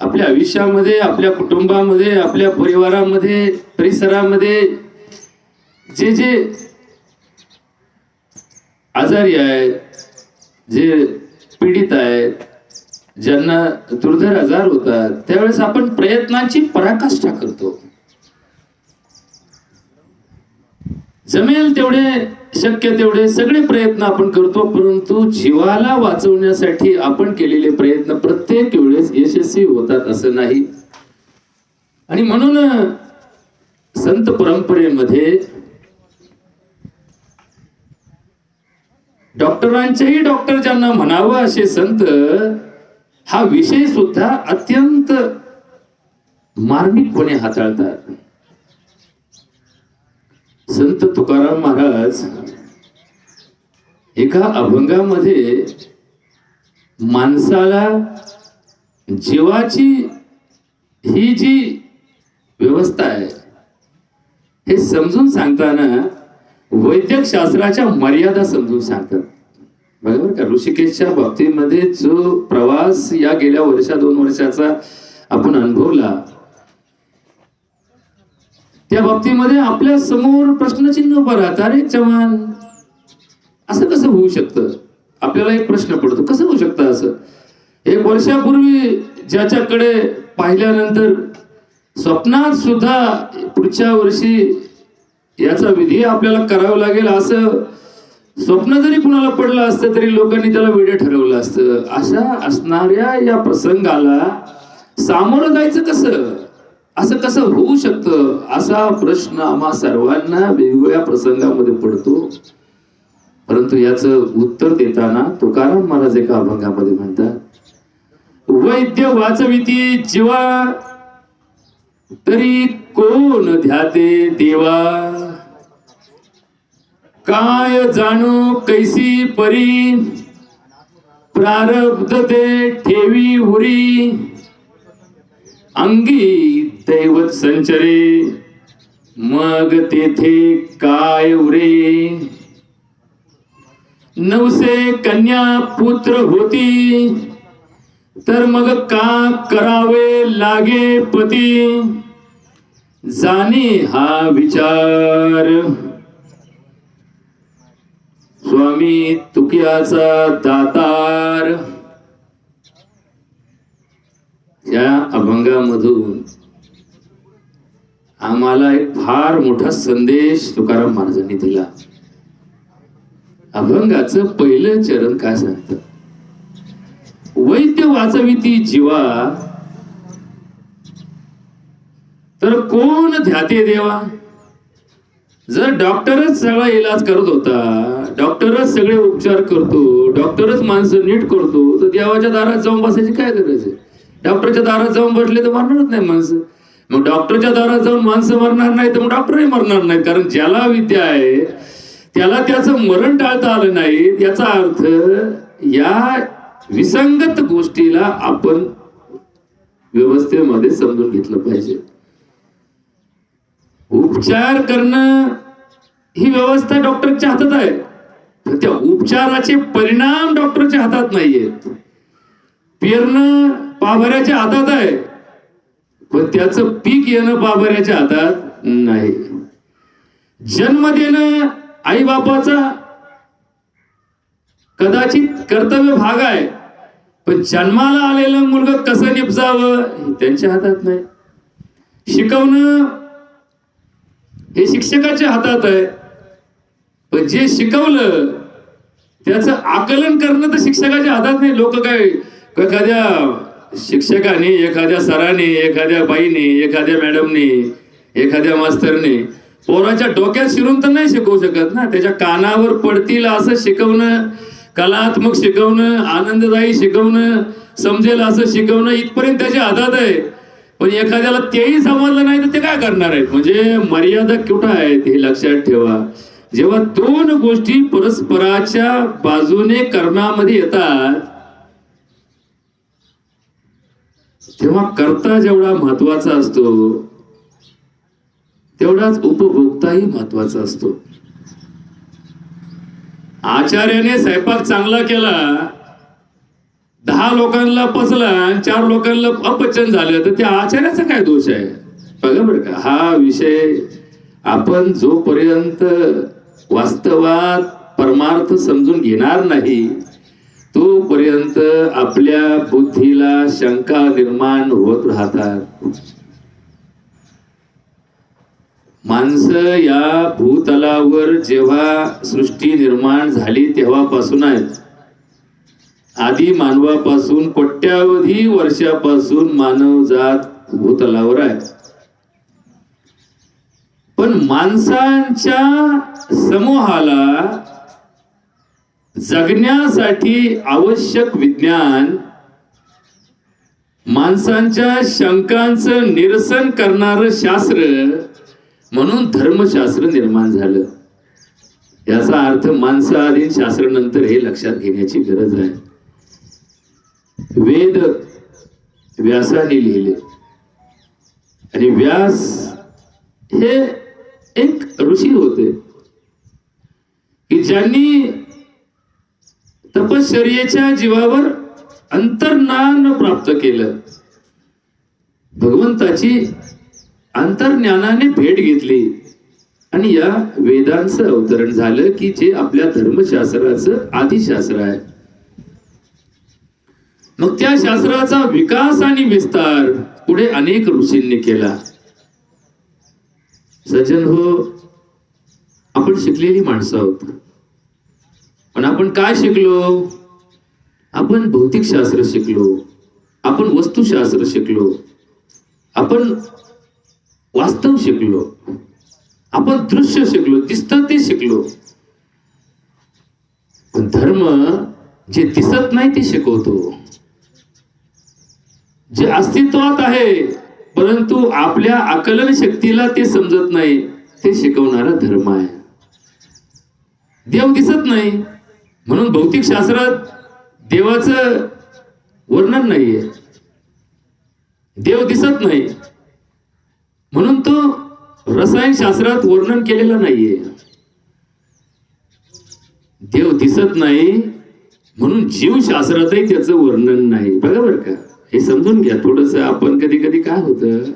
आपल्या आयुष्यामध्ये, आपल्या कुटुंबामध्ये, आपल्या परिवारामध्ये, परिसरामध्ये जे जे आजारी आहेत, जे पीडित आहेत, ज्यांना दुर्धर आजार होतात, त्यावेळेस आपण प्रयत्नांची पराकाष्ठा करतो. जमेल तेवढे, शक्य तेवढे सगळे प्रयत्न आपण करतो, परंतु जीवाला वाचवण्यासाठी आपण केलेले प्रयत्न प्रत्येक वेळेस यशस्वी होतात असं नाही. आणि म्हणून संत परंपरेमध्ये डॉक्टरांचेही डॉक्टर ज्यांना म्हणावं असे संत हा विषय सुद्धा अत्यंत मार्मिकपणे हाताळतात. संत तुकाराम महाराज एका अभंगामध्ये माणसाला जीवाची ही जी व्यवस्था आहे हे समजून सांगताना वैद्यक शास्त्राच्या मर्यादा समजून सांगतात. बरोबर का? ऋषिकेशच्या बाबतीमध्ये जो प्रवास या गेल्या वर्षा 2 वर्षाचा आपण अनुभवला, त्या बाबतीमध्ये आपल्या समोर प्रश्नचिन्ह उभं राहतं. अरे जवान, असं कसं होऊ शकतं? आपल्याला एक प्रश्न पडतो, कसं होऊ शकतं असं? 1 वर्षापूर्वी ज्याच्याकडे पाहिल्यानंतर स्वप्नात सुद्धा पुढच्या वर्षी याचा विधी आपल्याला करावा लागेल असं स्वप्न जरी कुणाला पडलं असतं तरी लोकांनी त्याला वेडे ठरवलं असतं. अशा असणाऱ्या या प्रसंगाला सामोरं जायचं कसं? असं कसं होऊ शकतं? असा प्रश्न आम्हा सर्वांना वेगवेगळ्या प्रसंगामध्ये पडतो. परंतु याचं उत्तर देताना तुकाराम महाराज एका अभंगामध्ये म्हणतात, वैद्य वाचविती जीवा तरी कोण ध्याते देवा, काय जाणो कैसी परी, प्रारब्ध ते ठेवी उरी, अंगी दैवत संचरे, मग तेथे काय उरे, नवसे कन्या पुत्र होती, तर मग का करावे लागे पती, जाणे हा विचार, स्वामी तुकियाचा दातार. या अभंगामधून आम्हाला एक फार मोठा संदेश तुकाराम महाराजांनी दिला. अभंगाचं पहिलं चरण काय सांगतं? वैद्य वाचविती जीवा तर कोण ध्याते देवा. जर डॉक्टरच सगळा इलाज करत होता, डॉक्टरच सगळे उपचार करतो, डॉक्टरच माणसं नीट करतो, तर देवाच्या दारात जाऊन बसायची काय गरज आहे? डॉक्टरच्या दारात जाऊन बसले तर मरणारच नाही माणसं. मग डॉक्टरच्या दारात जाऊन माणसं मरणार नाही तर मग डॉक्टरही मरणार नाही. कारण ज्याला विद्या आहे त्याला त्याचं मरण टाळता आलं नाही. याचा अर्थ या विसंगत गोष्टीला आपण व्यवस्थेमध्ये समजून घेतलं पाहिजे. उपचार करणं ही व्यवस्था डॉक्टरच्या हातात आहे, पण त्या उपचाराचे परिणाम डॉक्टरच्या हातात नाहीयेत. पेरणं पाभऱ्याच्या हातात आहे, पण त्याचं पीक येणं पाभऱ्याच्या हातात नाही. जन्म देणं आई बापाचा कदाचित कर्तव्य भाग आहे, पण जन्माला आलेलं मुलगा कसं निपजावं हे त्यांच्या हातात नाही. शिकवणं हे शिक्षकाच्या हातात आहे, पण जे शिकवलं त्याचं आकलन करणं तर शिक्षकाच्या हातात नाही. लोक काय एखाद्या शिक्षकाने, एखाद्या सराने, एखाद्या बाईने, एखाद्या मॅडमने, एखाद्या मास्तरने पोराच्या डोक्यात शिरून तर नाही शिकवू शकत ना. त्याच्या कानावर पडतील असं शिकवणं, कलात्मक शिकवणं, आनंददायी शिकवणं, समजेल असं शिकवणं इथपर्यंत त्याच्या हातात आहे. पण एखाद्याला तेही समजलं नाही तर ते काय करणार आहेत? म्हणजे मर्यादा कुठं आहेत हे लक्षात ठेवा. जेव्हा 2 गोष्टी परस्पराच्या बाजूने कर्मामध्ये येतात तेव्हा कर्ता जेवढा महत्वाचा असतो तेवढाच उपभोक्ताही महत्वाचा असतो. आचार्याने स्वयंपाक चांगला केला, 6 लोकांना पचला आणि 4 लोकांना अपचन झालं तर त्या आचार्याचा काय दोष आहे? बघा बरं का, हा विषय आपण जोपर्यंत वास्तवात परमार्थ समजून घेणार नाही तोपर्यंत आपल्या बुद्धीला शंका निर्माण होत राहतात. माणसं या भूतलावर जेव्हा सृष्टी निर्माण झाली तेव्हापासून आहेत. आधी मानवापासून कोट्यावधी वर्षापासून मानवजात भूतलावर आहे. पण माणसांच्या समूहाला जगण्यासाठी आवश्यक विज्ञान, माणसांच्या शंकांचं निरसन करणारं शास्त्र म्हणून धर्मशास्त्र निर्माण झालं. याचा अर्थ माणसाआधी शास्त्र नंतर हे लक्षात घेण्याची गरज आहे. वेद व्यासाने लिहिले आणि व्यास हे एक ऋषी होते की ज्यांनी तपश्चर्येच्या जीवावर अंतर्ज्ञान प्राप्त केलं. भगवंताची अंतर्ज्ञानाने भेट घेतली आणि या वेदांचं अवतरण झालं की जे आपल्या धर्मशास्त्राचं आदिशास्त्र आहे. मग त्या शास्त्राचा विकास आणि विस्तार पुढे अनेक ऋषींनी केला. सज्जन हो, आपण शिकलेली माणसं आहोत, पण आपण काय शिकलो? आपण भौतिकशास्त्र शिकलो, आपण वस्तुशास्त्र शिकलो, आपण वास्तव शिकलो, आपण दृश्य शिकलो, दिसतं ते शिकलो. पण धर्म जे दिसत नाही ते शिकवतो, जे अस्तित्वात आहे परंतु आपल्या आकलन शक्तीला ते समजत नाही ते शिकवणारा धर्म आहे. देव दिसत नाही म्हणून भौतिक शास्त्रात देवाचं वर्णन नाहीये. देव दिसत नाही म्हणून तो रसायन शास्त्रात वर्णन केलेलं नाहीये. देव दिसत नाही म्हणून जीवशास्त्रातही त्याचं वर्णन नाही. बघा बरं का, हे समजून घ्या थोडस. आपण कधी कधी काय होतं,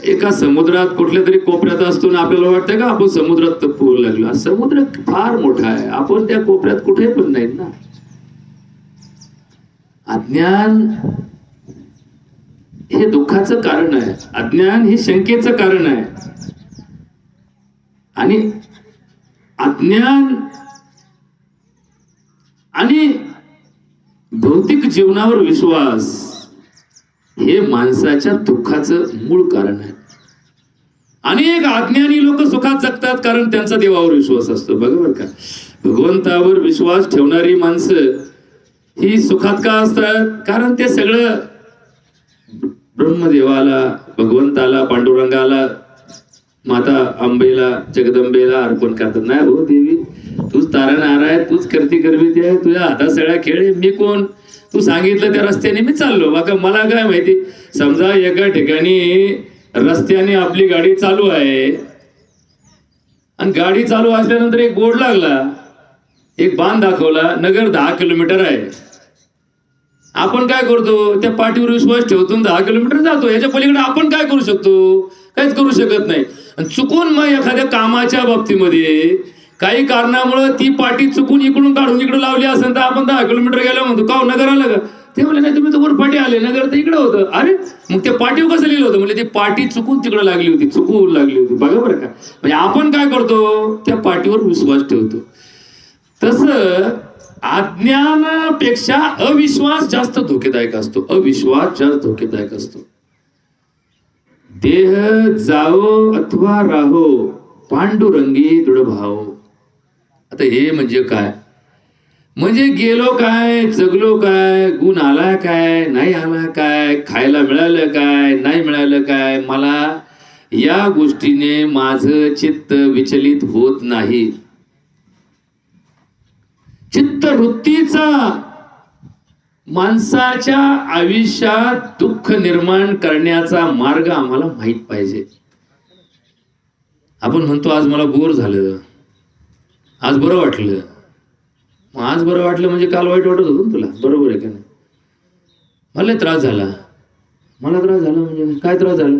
एका समुद्रात कुठल्या तरी कोपऱ्यात असतो ना आपल्याला वाटतं का आपण समुद्रात पोहू लागलो. समुद्र फार मोठा आहे, आपण त्या कोपऱ्यात कुठे पण नाही ना. अज्ञान हे दुःखाचं कारण आहे, अज्ञान हे शंकेचं कारण आहे. आणि अज्ञान आणि भौतिक जीवनावर विश्वास हे माणसाच्या दुःखाचं मूळ कारण आहे. अनेक अज्ञानी लोक सुखात जगतात कारण त्यांचा देवावर विश्वास असतो. बघा बरं का, भगवंतावर विश्वास ठेवणारी माणसं ही सुखात का असतात? कारण ते सगळं ब्रह्मदेवाला, भगवंताला, पांडुरंगाला, माता अंबेला, जगदंबेला अर्पण करतात. नाही हो देवी, तूच तारणहार आहे, तूच करती करवी आहे, तुझ्या हातात सगळ्या खेळ आहे. मी कोण? तू सांगितलं त्या रस्त्याने मी चाललो. बाका मला काय माहिती. समजा एका ठिकाणी रस्त्याने आपली गाडी चालू आहे आणि गाडी चालू असल्यानंतर एक बोर्ड लागला, एक बाण दाखवला, नगर 10 किलोमीटर आहे. आपण काय करतो? त्या पाठीवर विश्वास ठेवतो, 10 किलोमीटर जातो. याच्या पलीकडे आपण काय करू शकतो? काहीच करू शकत नाही. चुकून मग एखाद्या कामाच्या बाबतीमध्ये काही कारणामुळे ती पाठी चुकून इकडून काढून इकडे लावली असेल तर आपण 10 किलोमीटर गेलो म्हणतो का नगर आलं का? ते म्हणले नाही, तुम्ही तर वर पाठी आले, नगर तर इकडे होतं. अरे मग त्या पाठीवर कसं लिहिलं होतं? म्हणजे ती पाठी चुकून तिकडे लागली होती, चुकून लागली होती. बघा बरं का, म्हणजे आपण काय करतो? त्या पाठीवर विश्वास ठेवतो. तसं अज्ञानापेक्षा अविश्वास जास्त धोकेदायक असतो. अविश्वास जास्त धोकेदायक असतो. देह जाओ अथवा राहो, पांडुरंगी दृढ भाव. आता हे म्हणजे काय? म्हणजे गेलो काय, जगलो काय, गुण आला काय, नाही आला काय, खायला मिळालं काय, नाही मिळालं काय, मला या गोष्टीने माझं चित्त विचलित होत नाही. चित्तवृत्तीचा माणसाच्या आयुष्यात दुःख निर्माण करण्याचा मार्ग आम्हाला माहित पाहिजे. आपण म्हणतो आज मला बोर झालं, आज बरं वाटलं, मग आज बरं वाटलं म्हणजे काल वाईट वाटत होतं ना तुला, बरोबर आहे का नाही? मला त्रास झाला. मला त्रास झाला म्हणजे काय त्रास झाला?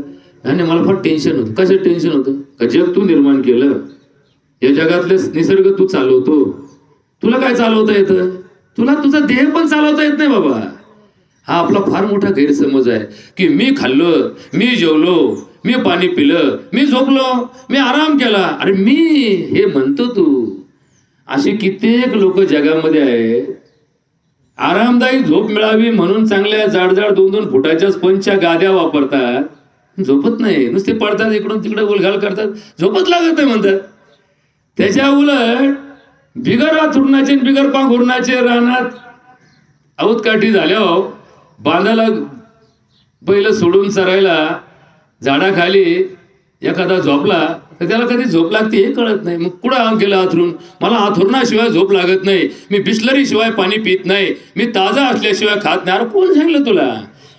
नाही मला फार टेन्शन होतं. कसं टेन्शन होतं? का जग तू निर्माण केलं, या जगातले निसर्ग तू चालवतो, तुला काय चालवता येतं? तुला तुझा देह पण चालवता येत नाही बाबा. हा आपला फार मोठा गैरसमज आहे की मी खाल्लं, मी जेवलो, मी पाणी पिलं, मी झोपलो, मी आराम केला. अरे मी हे म्हणतो तू. असे कित्येक लोक जगामध्ये आहेत, आरामदायी झोप मिळावी म्हणून चांगल्या जाडजाड 2-2 फुटाच्या स्पंजच्या गाद्या वापरतात, झोपत नाही, नुसते पडतात, इकडून तिकडे उलघाल करतात, झोपच लागत नाही म्हणतात. त्याच्या उलट बिगर आथुरणाचे बिगर पांघुरणाचे रानात औतकाठी झाल्यावर बांधाला बैल सोडून चरायला झाडाखाली एखादा झोपला तर त्याला कधी झोप लागते हे कळत नाही. मग कुठं गेलं आथरून? मला आथुरणाशिवाय झोप लागत नाही, मी बिस्लरी शिवाय पाणी पित नाही, मी ताजा असल्याशिवाय खात नाही. अरे कोण सांगितलं तुला?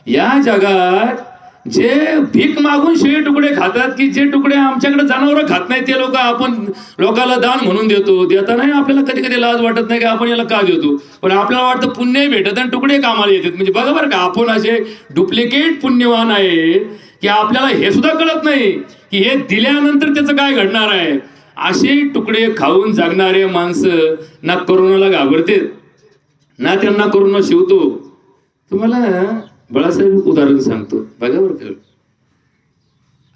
या जगात जे भीक मागून शिळे तुकडे खातात, की जे तुकडे आमच्याकडे जनावरं खात नाही, ते लोक आपण लोकांना दान म्हणून देतो. देतानाही आपल्याला कधी कधी लाज वाटत नाही की आपण याला का देतो, पण आपल्याला वाटतं पुण्यही भेटत आणि तुकडे कामाला येतात. म्हणजे बघा बरं का, आपण असे डुप्लिकेट पुण्यवान आहे की आपल्याला हे सुद्धा कळत नाही की हे दिल्यानंतर त्याचं काय घडणार आहे. असे तुकडे खाऊन जगणारे माणसं ना करोनाला घाबरते ना त्यांना करोना शिवतो. तुम्हाला बाळासाहेब उदाहरण सांगतो, बघा बरं का.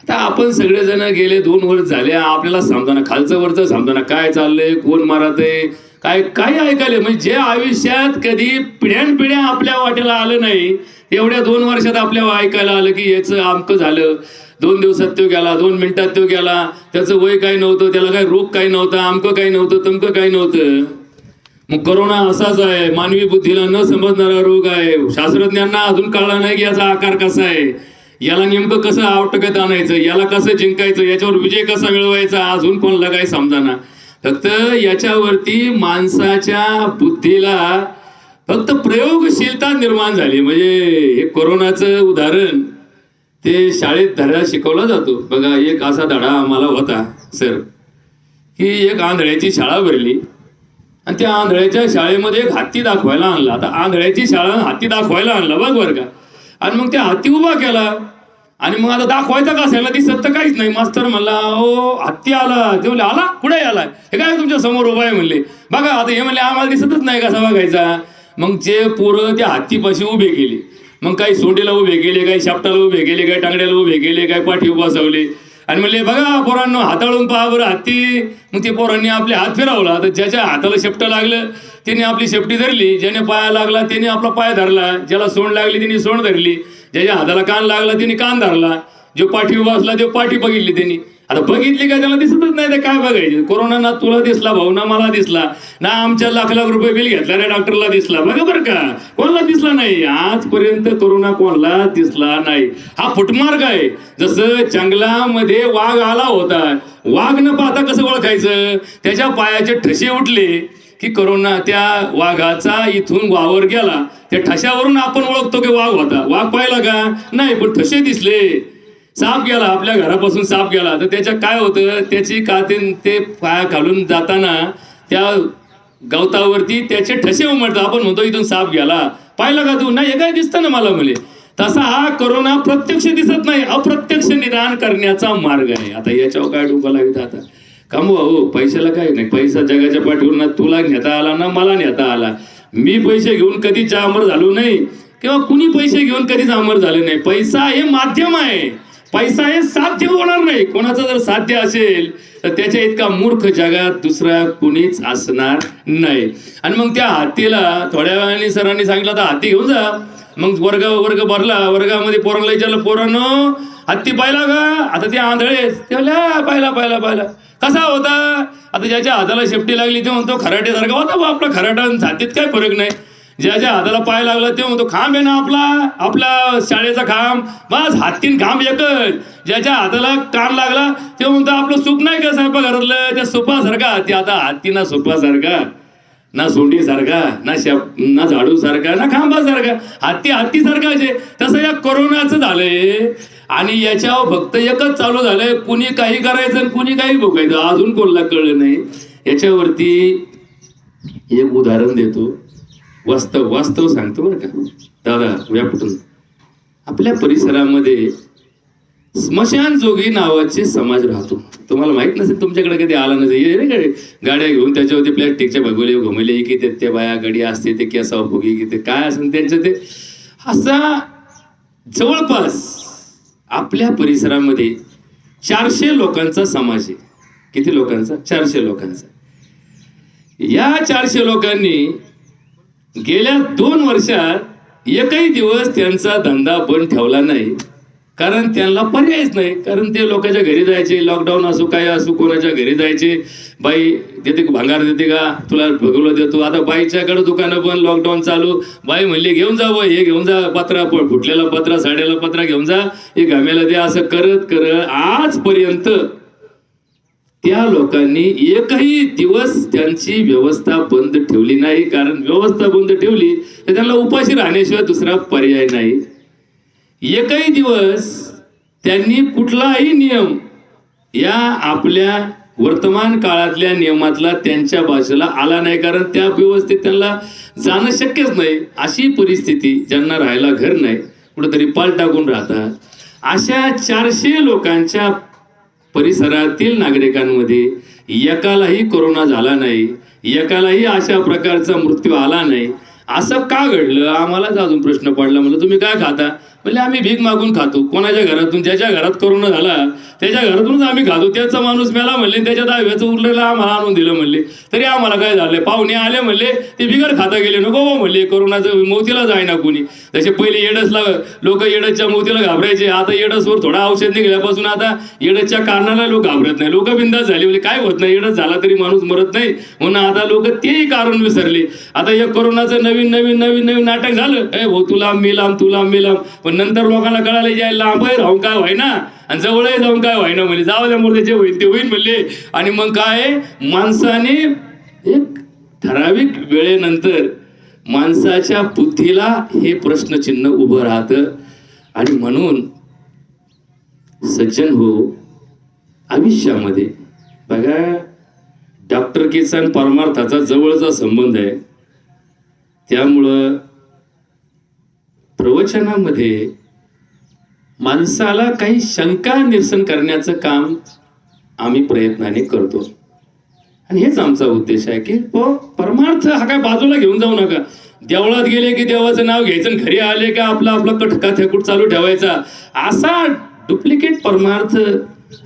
आता आपण सगळेजण गेले 2 वर्ष झाले, आपल्याला समजाना, खालचं वरचं समजाना, काय चाललंय, कोण मारतय, काय काय ऐकायला. म्हणजे जे आयुष्यात कधी पिढ्यानपिढ्या आपल्या वाटेला आलं नाही, एवढ्या 2 वर्षात आपल्याला ऐकायला आलं की याचं आमकं झालं, 2 दिवसात तो गेला, 2 मिनिटात तो गेला, त्याचं वय काही नव्हतं, त्याला काही रोग काही नव्हता, आमकं काही नव्हतं, तमकं काही नव्हतं. मग करोना असाच आहे, मानवी बुद्धीला न समजणारा रोग आहे. शास्त्रज्ञांना अजून कळला नाही की याचा आकार कसा आहे, याला नेमकं कसं आवटकत आणायचं, याला कसं जिंकायचं, याच्यावर विजय कसा मिळवायचा, अजून कोणाला काही समजाना. फक्त याच्यावरती माणसाच्या बुद्धीला फक्त प्रयोगशीलता निर्माण झाली. म्हणजे हे कोरोनाचं उदाहरण ते शाळेत धडा शिकवला जातो बघा. एक असा धडा आम्हाला होता सर, की एक आंधळ्याची शाळा भरली आणि त्या आंधळ्याच्या शाळेमध्ये एक हत्ती दाखवायला आणला. आता आंधळ्याची शाळा हत्ती दाखवायला आणला बघ बरं का. आणि मग त्या हत्ती उभा केला आणि मग आता दाखवायचा का असायला, दिसत तर काहीच नाही. मास्तर म्हणला ओ हत्ती आला. ते म्हणले आला कुठे आला, हे काय तुमच्या समोर उभा आहे म्हणले. बघा आता हे म्हणले आम्हाला दिसतच नाही कसा बघायचा. मग जे पोरं त्या हत्तीपाशी उभे केले, मग काही सोंडीला उभे केले, काही शापटाला उभे केले, काही टांगड्याला उभे केले, काही पाठी बसवले आणि म्हणले बघा पोरांनो हाताळून पहा बरं हत्ती. मग ते पोरांनी आपले हात फिरवला, तर ज्याच्या हाताला शेपटं लागलं त्याने आपली शेपटी धरली, ज्याने पाया लागला त्याने आपला पाय धरला, ज्याला सोंड लागली त्याने सोंड धरली, ज्याच्या हाताला कान लागला त्याने कान धरला, जो पाठी उभा असला ते पाठी बघितली त्यांनी. आता बघितली काय, त्याला दिसतच नाही ते काय बघायचे. कोरोना ना तुला दिसला भाऊ, ना मला दिसला, ना आमच्या लाख रुपये बिल घेतल्याने डॉक्टरला दिसला. बघा बरं का, कोणाला दिसला नाही आजपर्यंत. कोरोना कोणाला दिसला नाही. हा फुटमार्ग आहे. जसं जंगलामध्ये वाघ आला होता, वाघ न पाहता कसं ओळखायचं, त्याच्या पायाचे ठसे उठले की कोरोना त्या वाघाचा इथून वावर गेला. त्या ठशावरून आपण ओळखतो की वाघ होता. वाघ पाहिला का नाही, पण ठसे दिसले. साप गेला, आपल्या घरापासून साप गेला, तर त्याच्या काय होतं, त्याची कातीन ते पाया घालून जाताना त्या गवतावरती त्याचे ठसे उमटतात. आपण म्हणतो इथून साप गेला, पाहिला का तू, नाही हे काय दिसतं ना मला मुले. तसा हा कोरोना प्रत्यक्ष दिसत नाही, अप्रत्यक्ष निदान करण्याचा मार्ग आहे. आता याच्यावर काय डोकं लागतं आता कमवा हो, पैशाला काय नाही. पैसा जगाच्या पाठीवर ना तुला नेता आला ना मला नेता आला. मी पैसे घेऊन कधीच अमर झालो नाही किंवा कुणी पैसे घेऊन कधीच अमर झाले नाही. पैसा हे माध्यम आहे, पैसा हे साध्य होणार नाही. कोणाचं जर साध्य असेल तर त्याच्या इतका मूर्ख जगात दुसरा कुणीच असणार नाही. आणि मग त्या हत्तीला थोड्या वेळाने सरांनी सांगितलं तर हत्ती घेऊन जा. मग वर्ग भरला, वर्गामध्ये पोरांना विचारलं पोरांनो हत्ती पाहिला का. आता ते आंधळे ते पाहिला कसा होता. आता ज्याच्या हाताला शेपटी लागली ते म्हणतो खराटे सारखा होता बा आपला खराटा, छातीत काय फरक नाही. ज्याच्या हाताला पाय लागला ते म्हणतो खांब आहे ना आपला शाळेचा खांब, बस हत्तीन खांब एकच. ज्याच्या हाताला कान लागला ते म्हणतो आपलं सूप नाही का साहेब घरातलं, त्या सुपासारखा हत्ती. आता हत्ती ना सुपासारखा, ना सोंडी सारखा, ना झाडू सारखा, ना खांबासारखा. हत्ती सारखाच आहे. तसं या कोरोनाचं झालंय आणि याच्यावर फक्त एकच चालू झालंय, कुणी काही करायचं आणि कुणी काही भोगायचं. अजून कोणाला कळलं नाही. याच्यावरती एक उदाहरण देतो, वास्तव वास्तव सांगतो बरं का दादा व्यापटून. आपल्या परिसरामध्ये स्मशान जोगी नावाचे समाज राहतो. तुम्हाला माहित नसेल, तुमच्याकडे कधी आला नसेल. गाड्या घेऊन त्याच्यावरती प्लॅस्टिकच्या भगोले घुमले की ते बाया गडी असते, ते केसाव फुगी की ते काय असेल त्यांचं ते. असा जवळपास आपल्या परिसरामध्ये 400 लोकांचा समाज आहे. किती लोकांचा? 400 लोकांचा. या 400 लोकांनी गेल्या 2 वर्षात एकही दिवस त्यांचा धंदा बंद ठेवला नाही. कारण त्यांना पर्यायच नाही. कारण ते लोकांच्या घरी जायचे, लॉकडाऊन असो काय असो, कोणाच्या घरी जायचे. बाई देते भांगार देते का, तुला भगवलं देतो. आता बाईच्याकडे दुकानं बंद, लॉकडाऊन चालू. बाई म्हणली घेऊन जा, हे घेऊन जा, पत्रा फुटलेला पत्रा, साड्याला पत्रा घेऊन जा, हे घामेला दे. असं करत करत आजपर्यंत त्या लोकांनी एकही दिवस त्यांची व्यवस्था बंद ठेवली नाही. कारण व्यवस्था बंद ठेवली तर त्यांना उपाशी राहण्याशिवाय दुसरा पर्याय नाही. एकही दिवस त्यांनी कुठलाही नियम या आपल्या वर्तमान काळातल्या नियमातला त्यांच्या भाषेला आला नाही. कारण त्या व्यवस्थेत त्यांना जाणं शक्यच नाही. अशी परिस्थिती, ज्यांना राहायला घर नाही, कुठेतरी पाल टाकून राहतात, अशा 400 लोकांच्या परिसरातील नागरिकांमध्ये एकालाही कोरोना झाला नाही, एकालाही अशा प्रकारचा मृत्यू आला नाही. असं का घडलं? आम्हालाच अजून प्रश्न पडला. म्हणलं तुम्ही काय खाता? म्हणजे आम्ही भीक मागून खातो. कोणाच्या घरातून? ज्याच्या घरात कोरोना झाला त्याच्या घरातूनच आम्ही खातो. त्याचा माणूस मेला म्हणले, त्याच्या दाव्याचं उरलेलं आम्हाला आणून दिलं म्हणले, तरी आम्हाला काय झालंय? पाहुणे आले म्हणले, ते बिगर खाता गेले. नको बा म्हणले, कोरोनाचं मोतीला जायना कोणी. तसे पहिले एडसला लोक एडसच्या मोतीला घाबरायचे. आता एडसवर थोडा औषध निघाल्यापासून आता एडसच्या कारणाला लोक घाबरत नाही. लोक बिंदास झाले. म्हणजे काय होत नाही, एडस झाला तरी माणूस मरत नाही म्हणून आता लोक तेही कारण विसरले. आता या कोरोनाचं नवीन नवीन नवीन नवीन नाटक झालं. भाऊ तुला मिलाम, तुला मिलाम. पण नंतर लोकांना कळायला जायला लांबही राहून काय व्हायना आणि जवळही जाऊन काय व्हायना. म्हणजे जाऊ द्या मोर, जे होईल ते होईल म्हणले. आणि मग काय, माणसाने एक ठराविक वेळेनंतर माणसाच्या बुद्धीला हे प्रश्नचिन्ह उभं राहतं. आणि म्हणून सज्जन हो, आयुष्यामध्ये बघा, डॉक्टरकीचा आणि परमार्थाचा जवळचा संबंध आहे. त्यामुळं प्रवचनामध्ये माणसाला काही शंका निरसन करण्याचं काम आम्ही प्रयत्नाने करतो. आणि हेच आमचा उद्देश आहे की परमार्थ हा काय बाजूला घेऊन जाऊ नका. देवळात गेले की देवाचं नाव घ्यायचं, घरी आले का आपला कटका थेकूट चालू ठेवायचा. असा डुप्लिकेट परमार्थ.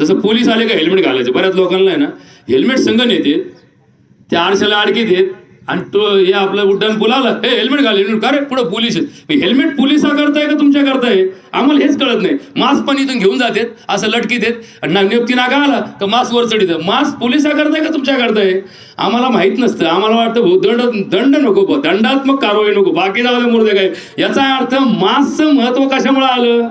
जसं पोलीस आले का हेल्मेट घालायचं. बऱ्याच लोकांना आहे ना हेल्मेट संघ नेते, त्या आरशाला अडकीत येत आणि तो हे आपला उड्डाण पुलाला हे हेल्मेट घाल, हेल्मेट का रे, पुढे पोलीस आहेत. हेल्मेट पोलिसा करताय का तुमच्या करताय? आम्हाला हेच कळत नाही. मास्क पण इथून घेऊन जातात, असं लटकीत आहेत आणि नेपती नाका आला का मास्क वर चढीत. मास्क पोलिसा करताय का तुमच्या करताय? आम्हाला माहित नसतं. आम्हाला वाटतं भाऊ दंड नको, दंडात्मक कारवाई नको, बाकी जाऊ दे मुर्दे काय. याचा अर्थ मास्कचं महत्व कशामुळे आलं?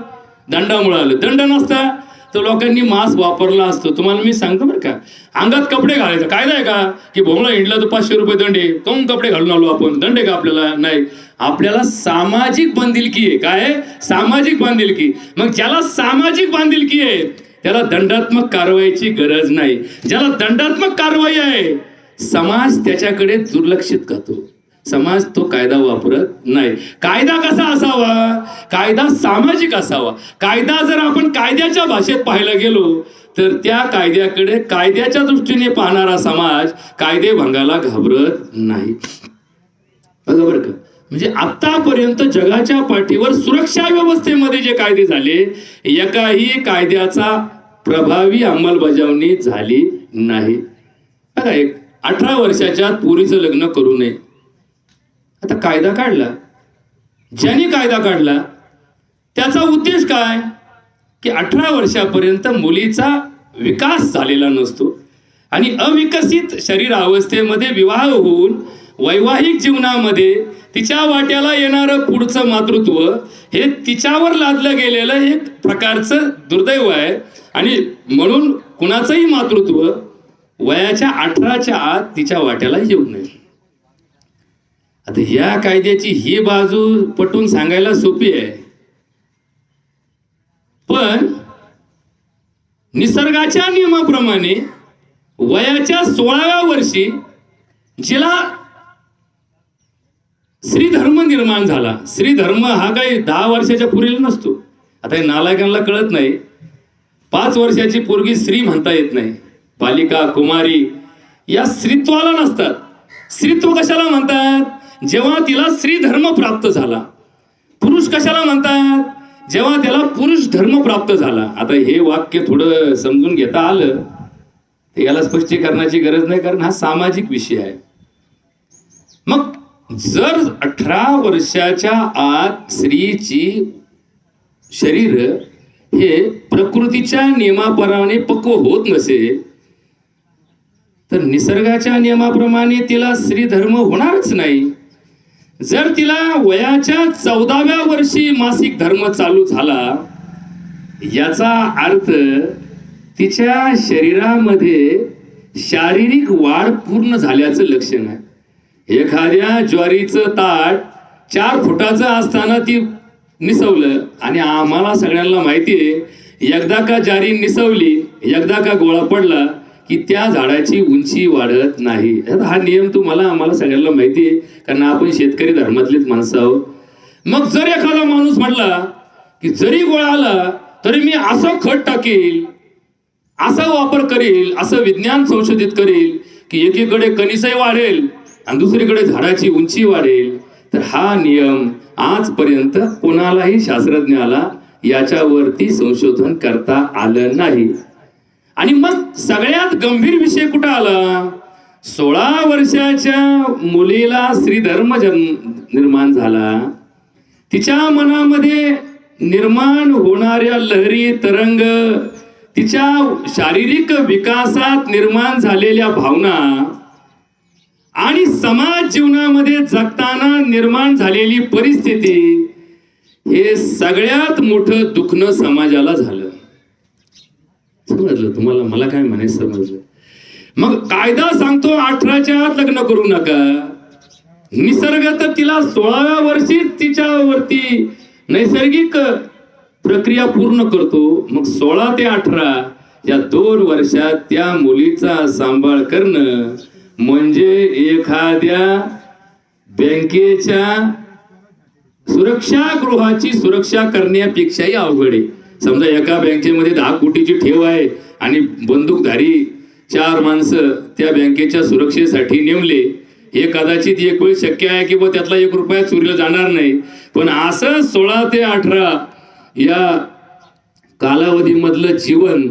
दंडामुळे आलं. दंड नसता तर लोकांनी मास्क वापरला असतो. तुम्हाला मी सांगतो बरं का, अंगात कपडे घालायचा कायदा आहे का? की भोंगळा हिंडला तर 500 रुपये दंड आहे. कोण कपडे घालून आलो आपण, दंड आहे का आपल्याला? नाही. आपल्याला सामाजिक बांधिलकी आहे. काय? सामाजिक बांधिलकी. मग ज्याला सामाजिक बांधिलकी आहे त्याला दंडात्मक कारवाईची गरज नाही. ज्याला दंडात्मक कारवाई आहे, समाज त्याच्याकडे दुर्लक्षित करतो. समाज तो कायदा वापरत नाही. कायदा कसा असावा? कायदा सामाजिक असावा. कायदा जर आपण कायद्याच्या भाषेत पाहायला गेलो तर त्या कायद्याकडे कायद्याच्या दृष्टीने पाहणारा समाज कायदेभंगाला घाबरत नाही. बरोबर का? म्हणजे आतापर्यंत जगाच्या पाठीवर सुरक्षा व्यवस्थेमध्ये जे कायदे झाले, एकाही कायद्याचा प्रभावी अंमलबजावणी झाली नाही. बघा, एक 18 वर्षाच्या पोरीचं लग्न करू नये. आता कायदा काढला, ज्यांनी कायदा काढला त्याचा उद्देश काय? की 18 वर्षापर्यंत मुलीचा विकास झालेला नसतो आणि अविकसित शरीरावस्थेमध्ये विवाह होऊन वैवाहिक जीवनामध्ये तिच्या वाट्याला येणारं पुढचं मातृत्व हे तिच्यावर लादलं गेलेलं एक प्रकारचं दुर्दैव आहे. आणि म्हणून कुणाचंही मातृत्व वयाच्या 18च्या आत तिच्या वाट्याला येऊ नये. आता या कायद्याची ही बाजू पटवून सांगायला सोपी आहे, पण निसर्गाच्या नियमाप्रमाणे वयाच्या 16व्या वर्षी जिला स्त्रीधर्म निर्माण झाला. स्त्रीधर्म हा काही 10 वर्षाच्या पुरीला नसतो. आता हे नालायकांना कळत नाही. 5 वर्षाची पोरगी स्त्री म्हणता येत नाही. बालिका, कुमारी या स्त्रीत्वाला नसतात. स्त्रीत्व कशाला म्हणतात? जेव्हा तिला स्त्री धर्म प्राप्त झाला. पुरुष कशाला म्हणतात? जेव्हा त्याला पुरुष धर्म प्राप्त झाला. आता हे वाक्य थोडं समजून घेता आलं तर याला स्पष्टीकरणाची गरज नाही, कारण हा सामाजिक विषय आहे. मग जर 18 वर्षाच्या आत स्त्रीची शरीर हे प्रकृतीच्या नियमाप्रमाणे पक्व होत नसेल तर निसर्गाच्या नियमाप्रमाणे तिला स्त्री धर्म होणारच नाही. जर तिला वयाच्या 14व्या वर्षी मासिक धर्म चालू झाला याचा अर्थ तिच्या शरीरामध्ये शारीरिक वाढ पूर्ण झाल्याचं लक्षण आहे. एखाद्या ज्वारीचं ताट 4 फुटाचं असताना ती निसवलं आणि आम्हाला सगळ्यांना माहिती आहे एकदा का ज्वारी निसवली, एकदा का गोळा पडला की त्या झाडाची उंची वाढत नाही. हा नियम तुम्हाला आम्हाला सगळ्यांना माहिती आहे, कारण आपण शेतकरी धर्मातलीच माणसं आहोत. मग जर एखादा माणूस म्हटला की जरी गोळा आला तरी मी असं खत टाकेल, असा वापर करेल, असं विज्ञान संशोधित करेल की एकीकडे कणीसही वाढेल आणि दुसरीकडे झाडाची उंची वाढेल, तर हा नियम आजपर्यंत कोणालाही शास्त्रज्ञाला याच्यावरती संशोधन करता आलं नाही. आणि मग सगळ्यात गंभीर विषय कुठं आला? 16 वर्षाच्या मुलीला स्त्रीधर्म निर्माण झाला. तिच्या मनामध्ये निर्माण होणाऱ्या लहरी तरंग, तिच्या शारीरिक विकासात निर्माण झालेल्या भावना आणि समाज जीवनामध्ये जगताना निर्माण झालेली परिस्थिती, हे सगळ्यात मोठं दुखणं समाजाला झालं. समजलं तुम्हाला? मला काय म्हणायचं समजलं? मग कायदा सांगतो 18च्या आत लग्न करू नका. निसर्ग तर तिला 16व्या वर्षी तिच्यावरती नैसर्गिक प्रक्रिया पूर्ण करतो. मग 16 ते 18 या 2 वर्षात त्या मुलीचा सांभाळ करणं म्हणजे एखाद्या बँकेच्या सुरक्षागृहाची सुरक्षा करण्यापेक्षाही अवघड आहे. समजा एका बँकेमध्ये 10 कोटीची ठेव आहे आणि बंदूकधारी 4 माणसं त्या बँकेच्या सुरक्षेसाठी नेमले. हे कदाचित एक वेळ शक्य आहे की त्यातला 1 रुपया चोरीला जाणार नाही. पण असं 16 ते 18 या कालावधीमधलं जीवन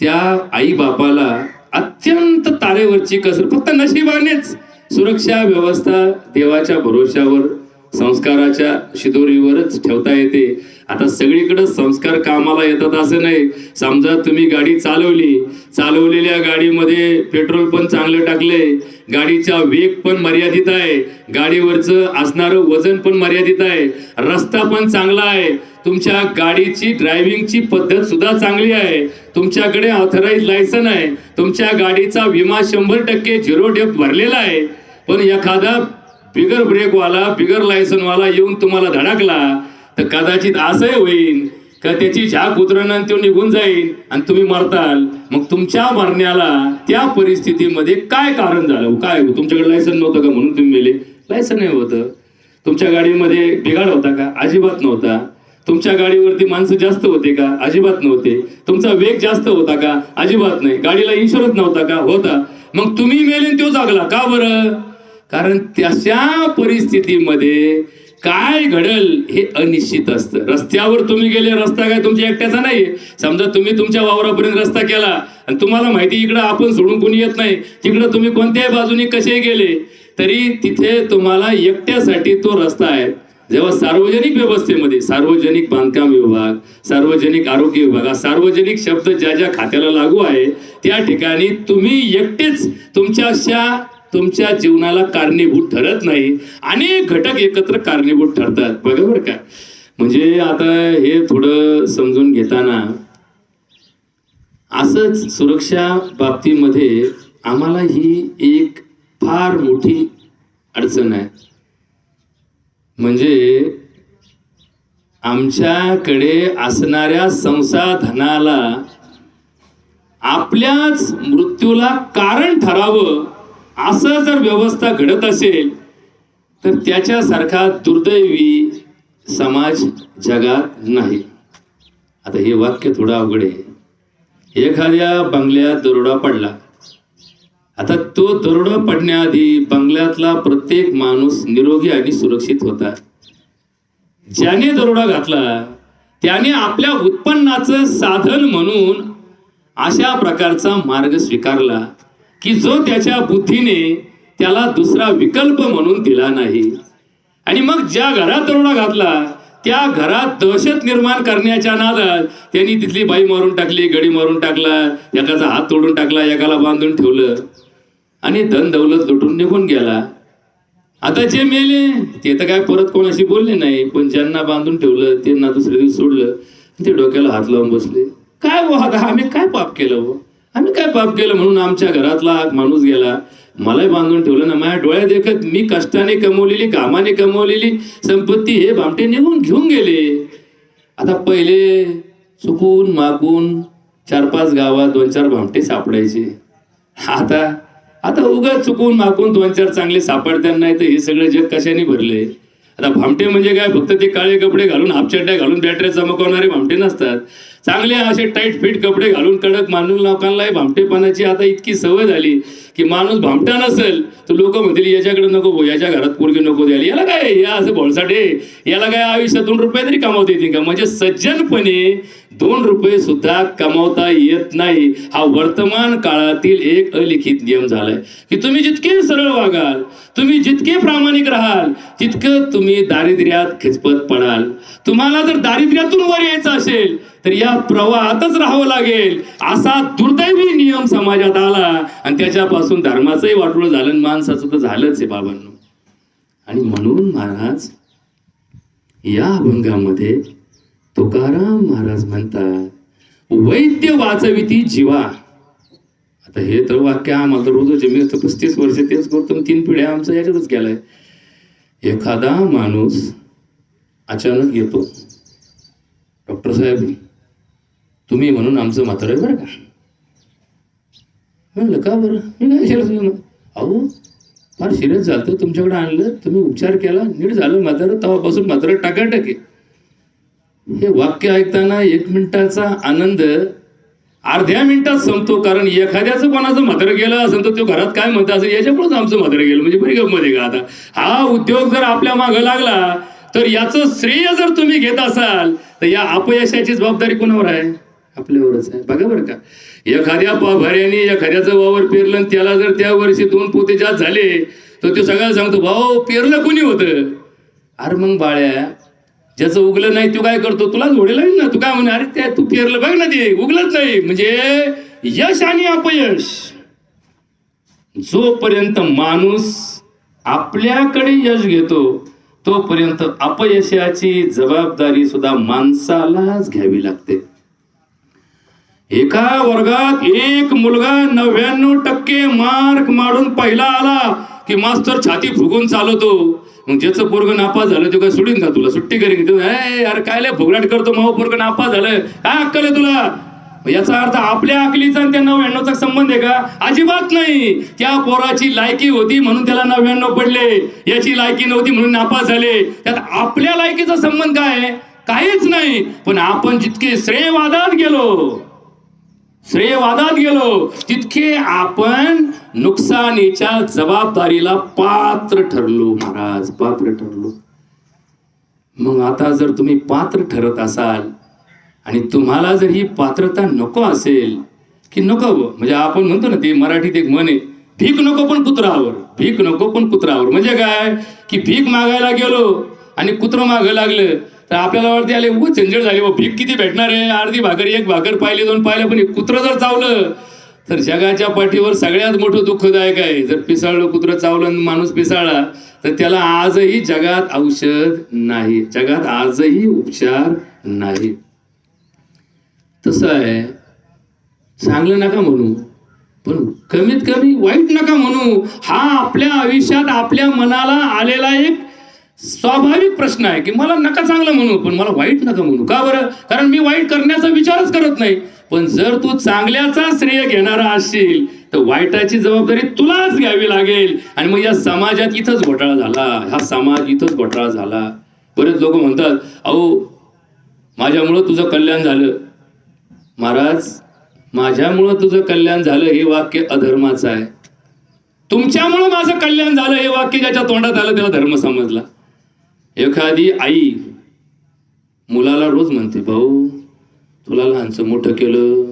त्या आई बापाला अत्यंत तारेवरची कसर. फक्त नशिबानेच सुरक्षा व्यवस्था देवाच्या भरोश्यावर, संस्काराच्या शिदोरीवरच ठेवता येते. आता सगळीकडे संस्कार कामाला येतात असं नाही. समजा तुम्ही गाडी चालवलेल्या गाडीमध्ये पेट्रोल पण चांगलं टाकले, गाडीचा वेग पण मर्यादित आहे, गाडीवरचं असणारं वजन पण मर्यादित आहे, रस्ता पण चांगला आहे, तुमच्या गाडीची ड्रायव्हिंगची पद्धत सुद्धा चांगली आहे, तुमच्याकडे ऑथराइज लायसन आहे, तुमच्या गाडीचा विमा 100% 0 डेप्थ भरलेला आहे. पण एखादा बिगर ब्रेकवाला, बिगर लायसनवाला येऊन तुम्हाला धडकला तर कदाचित असंही होईल का त्याची झाक उतरणं तो निघून जाईल आणि तुम्ही मरताल. मग तुमच्या मरण्याला त्या परिस्थितीमध्ये काय कारण झालं? काय तुमच्याकडे लायसन नव्हतं का म्हणून तुम्ही मेले? लायसन नाही होतं. तुमच्या गाडीमध्ये बिघाड होता का? अजिबात नव्हता. तुमच्या गाडीवरती माणसं जास्त होते का? अजिबात नव्हते. तुमचा वेग जास्त होता का? अजिबात नाही. गाडीला इन्शुरन्स नव्हता का? होता. मग तुम्ही मेले तो जागला का बरं? कारण त्याच्या परिस्थितीमध्ये काय घडल हे अनिश्चित असतं. रस्त्यावर तुम्ही गेले, रस्ता काय तुमच्या एकट्याचा नाही. समजा तुम्ही तुमच्या वावरापर्यंत रस्ता केला आणि तुम्हाला माहिती इकडं आपण सोडून कोणी येत नाही, तिकडं तुम्ही कोणत्याही बाजूने कसे गेले तरी तिथे तुम्हाला एकट्यासाठी तो रस्ता आहे. जेव्हा सार्वजनिक व्यवस्थेमध्ये सार्वजनिक बांधकाम विभाग, सार्वजनिक आरोग्य विभाग, सार्वजनिक शब्द ज्या ज्या खात्याला लागू आहे त्या ठिकाणी तुम्ही एकटेच तुमच्या जीवनाला कारणीभूत ठरत नाही, अनेक घटक एकत्र कारणीभूत ठरतात. बघा बरं का, म्हणजे आता हे थोडं समजून घेताना असंच सुरक्षा बाबतीमध्ये आम्हाला ही एक फार मोठी अडचण आहे. म्हणजे आमच्याकडे असणाऱ्या संसाधनाला आपल्याच मृत्यूला कारण ठरावं असं जर व्यवस्था घडत असेल तर त्याच्यासारखा दुर्दैवी समाज जगात नाही. आता हे वाक्य थोडं अवघड आहे. एखाद्या बंगल्यात दरोडा पडला. आता तो दरोडा पडण्याआधी बंगल्यातला प्रत्येक माणूस निरोगी आणि सुरक्षित होता. ज्याने दरोडा घातला त्याने आपल्या उत्पन्नाचं साधन म्हणून अशा प्रकारचा मार्ग स्वीकारला की जो त्याच्या बुद्धीने त्याला दुसरा विकल्प म्हणून दिला नाही. आणि मग ज्या घरात दरोडा घातला त्या घरात दहशत निर्माण करण्याच्या नादात त्यांनी तिथली बाई मारून टाकली, गडी मारून टाकला, एकाचा हात तोडून टाकला, एकाला बांधून ठेवलं आणि धन दौलत लुटून निघून गेला. आता जे मेले ते तर काय परत कोणाशी बोलले नाही, पण ज्यांना बांधून ठेवलं त्यांना दुसऱ्या दिवशी सोडलं, ते डोक्याला हात लावून बसले. काय हो, आता आम्ही काय पाप केलं हो, आम्ही काय पाप केलं म्हणून आमच्या घरातला माणूस गेला, मलाही बांधून ठेवलं ना. माझ्या डोळ्या देखत मी कष्टाने कमवलेली, कामाने कमवलेली संपत्ती हे भामटे निघून घेऊन गेले. आता पहिले चुकून मागून 4-5 गावात 2-4 भामटे सापडायचे. आता उगाच चुकून मागून 2-4 चांगले सापडतात, नाही तर हे सगळं जग कशाने भरले. आता भामटे म्हणजे काय, फक्त ते काळे कपडे घालून, हापचड्ड्या घालून बॅटऱ्या चमकवणारे भामटे नसतात. चांगले असे टाईट फिट कपडे घालून कडक मानून लोकांना भामटेपणाची आता इतकी सवय झाली की माणूस भामटा नसेल तर लोक म्हणतील याच्याकडे नको भाऊ, याच्या घरात पोरगी नको द्यायला, याला काय या असं भोळसाटे, याला काय आयुष्यात 2 रुपये तरी कमावता येतील का. म्हणजे सज्जनपणे 2 रुपये सुद्धा कमावता येत नाही. हा वर्तमान काळातील एक अलिखित नियम झालाय की तुम्ही जितके सरळ वागाल, तुम्ही जितके प्रामाणिक राहाल, तितकं तुम्ही दारिद्र्यात खिचपत पडाल. तुम्हाला जर दारिद्र्यातून वर यायचं असेल तर या प्रवाहातच राहावं लागेल. असा दुर्दैवी नियम समाजात आला आणि त्याच्यापासून धर्माचंही वाटोळं झालं, माणसाचं तर झालंच आहे बाबांनो. आणि म्हणून महाराज या अभंगामध्ये तुकाराम महाराज म्हणतात, वैद्य वाचविती जीवा. आता हे तर वाक्य आम्हाला तर रोजच, मी 35 वर्ष तेच करतो, 3 पिढ्या आमचा याच्यातच गेलाय. एखादा माणूस अचानक येतो, डॉक्टर साहेब तुम्ही म्हणून आमचं म्हातारं आहे बरं का. म्हणलं का बरं, मी काय केलं तुम्ही. अहो फार सिरियस झालं, तुमच्याकडे आणलं, तुम्ही उपचार केला, नीट झालं म्हातारं, तेव्हापासून म्हातारं टाकाटके. हे वाक्य ऐकताना 1 मिनिटाचा आनंद अर्ध्या मिनिटात संपतो. कारण एखाद्याचं कोणाचं म्हातारं गेलं असेल तर तो घरात काय म्हणतं असेल, याच्यामुळेच आमचं म्हातारं गेलं, म्हणजे बरी गंमत आहे का. आता हा उद्योग जर आपल्या मागं लागला तर याचं श्रेय जर तुम्ही घेत असाल तर या अपयशाची जबाबदारी कोणावर आहे, आपल्यावरच आहे. बघा बरं का, एखाद्या भाऱ्याने एखाद्याचं वावर पेरलं आणि त्याला जर त्या वर्षी 2 पोते जास्त झाले तर तो सगळ्याला सांगतो, भाऊ पेरलं कोणी होतं. अरे मग बाळ्या, ज्याचं उगलं नाही तू काय करतो, तुला जोडेल ना, तू काय म्हणे, अरे त्या तू पेरलं बघ ना, ते उगलत नाही. म्हणजे यश आणि अपयश, जोपर्यंत माणूस आपल्याकडे यश घेतो तोपर्यंत अपयशाची जबाबदारी सुद्धा माणसालाच घ्यावी लागते. एका वर्गात एक मुलगा 99% मार्क मारून पहिला आला की मास्तर छाती फुगून चालवतो. मग ज्याचं पोरग नापास झालं तो काय सोडीन का, तुला सुट्टी करेन. अरे काय लय फुगलाट करतो, मग पोरग नापास झालं, काय अक्कल आहे तुला. याचा अर्थ आपल्या अकलीचा आणि त्या 99चा संबंध आहे का, अजिबात नाही. त्या पोराची लायकी होती म्हणून त्याला 99 पडले, याची लायकी नव्हती म्हणून नापास झाले. त्यात आपल्या लायकीचा संबंध काय आहे, काहीच नाही. पण आपण जितके श्रेयवादात गेलो तितके आपण नुकसानीच्या जबाबदारीला पात्र ठरलो. महाराज पात्र ठरलो. मग आता जर तुम्ही पात्र ठरत असाल आणि तुम्हाला जर ही पात्रता नको असेल की नको, म्हणजे आपण म्हणतो ना, ते मराठीत एक म्हण आहे, भीक नको पण कुत्रावर. भीक नको पण कुत्रावर म्हणजे काय की भीक मागायला गेलो आणि कुत्रं मागं लागलं तर आपल्याला वाटते आले उगाच झंझट झाली, भीक किती भेटणार आहे, अर्धी भाकर 1 भाकर पाहिली 2 पाहिल्या, पण कुत्रं जर चावलं तर जगाच्या पाठीवर सगळ्यात मोठं दुःखदायक आहे. जर पिसाळलं कुत्रं चावलं आणि माणूस पिसाळला तर त्याला आजही जगात औषध नाही, जगात आजही उपचार नाही. तसं आहे, चांगलं नका म्हणू पण कमीत कमी वाईट नका म्हणू. हा आपल्या आयुष्यात आपल्या मनाला आलेला एक स्वाभाविक प्रश्न आहे की मला नका चांगलं म्हणू पण मला वाईट नका म्हणू. का बरं? कारण मी वाईट करण्याचा विचारच करत नाही. पण जर तू चांगल्याचा श्रेय घेणारा असशील तर वाईटाची जबाबदारी तुलाच घ्यावी लागेल. आणि मग या समाजात इथंच घोटाळा झाला, हा समाज इथंच घोटाळा झाला. बरेच लोक म्हणतात अहो माझ्यामुळं तुझं कल्याण झालं. महाराज, माझ्यामुळं तुझं कल्याण झालं हे वाक्य अधर्माचं आहे. तुमच्यामुळं माझं कल्याण झालं हे वाक्य ज्याच्या तोंडात आलं त्याला धर्म समजला. एखादी आई मुलाला रोज म्हणते भाऊ तुला लहानचं मोठं केलं,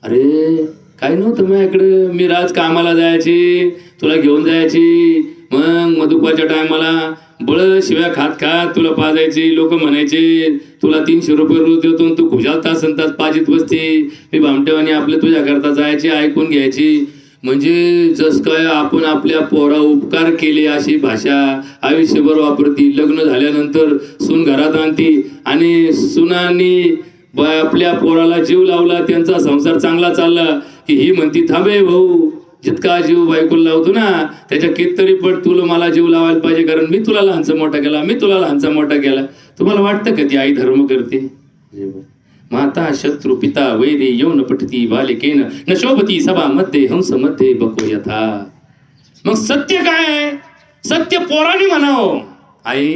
अरे काय नव्हतं माझ्याकडं, मी राज कामाला जायची, तुला घेऊन जायची, मग दुपारच्या टायमाला बळ शिव्या खात खात तुला पाजायची. लोक म्हणायचे तुला 300 रुपये रोज देतो तू खुशाल तास तास पाजीत बसते. मी भामटेवानी आपल्या तुझ्या करता जायची, ऐकून घ्यायची. म्हणजे जस काय आपण आपल्या पोरा उपकार केले अशी भाषा आयुष्यभर वापरती. लग्न झाल्यानंतर सून घरात आणती आणि सुनांनी आपल्या पोराला जीव लावला, त्यांचा संसार चांगला चालला की ही म्हणती थांबे भाऊ, जितका जीव बायकोला लावतो ना त्याच्या कितीतरी पट तुला मला जीव लावायला पाहिजे, कारण मी तुला लहानचा मोठा केला, मी तुला लहानचा मोठा केला. तुम्हाला वाटतं का ती आई धर्म करते? माता शत्रु पिता वैरी यौन पठती बालिकेन न शोभती सभा मध्ये हंस मध्ये बको यथा. मग सत्य काय आहे? सत्य पोराने म्हणावं आई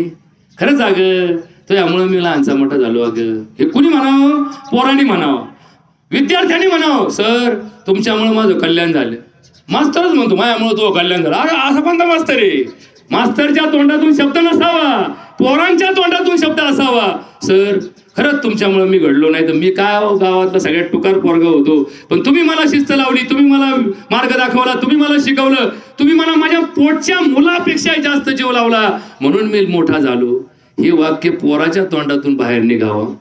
खरंच अगं तुझ्यामुळे मी लहानचा मोठा झालो अगं, हे कुणी म्हणावं? पोराने म्हणावं, विद्यार्थ्यांनी म्हणावं सर तुमच्यामुळे माझं कल्याण झालं. मास्तरच म्हणतो माझ्यामुळे तो कल्याण झालं. अरे असं कोणता मास्तर आहे? मास्तरच्या तोंडातून शब्द नसावा, पोरांच्या तोंडातून शब्द असावा. सर खरंच तुमच्यामुळे मी घडलो, नाही तर मी काय गावातला सगळ्यात टुकार पोरगा होतो. पण तुम्ही मला शिस्त लावली, तुम्ही मला मार्ग दाखवला, तुम्ही मला शिकवलं, तुम्ही मला माझ्या पोटच्या मुलापेक्षा जास्त जीव लावला म्हणून मी मोठा झालो. हे वाक्य पोराच्या तोंडातून बाहेर निघावं.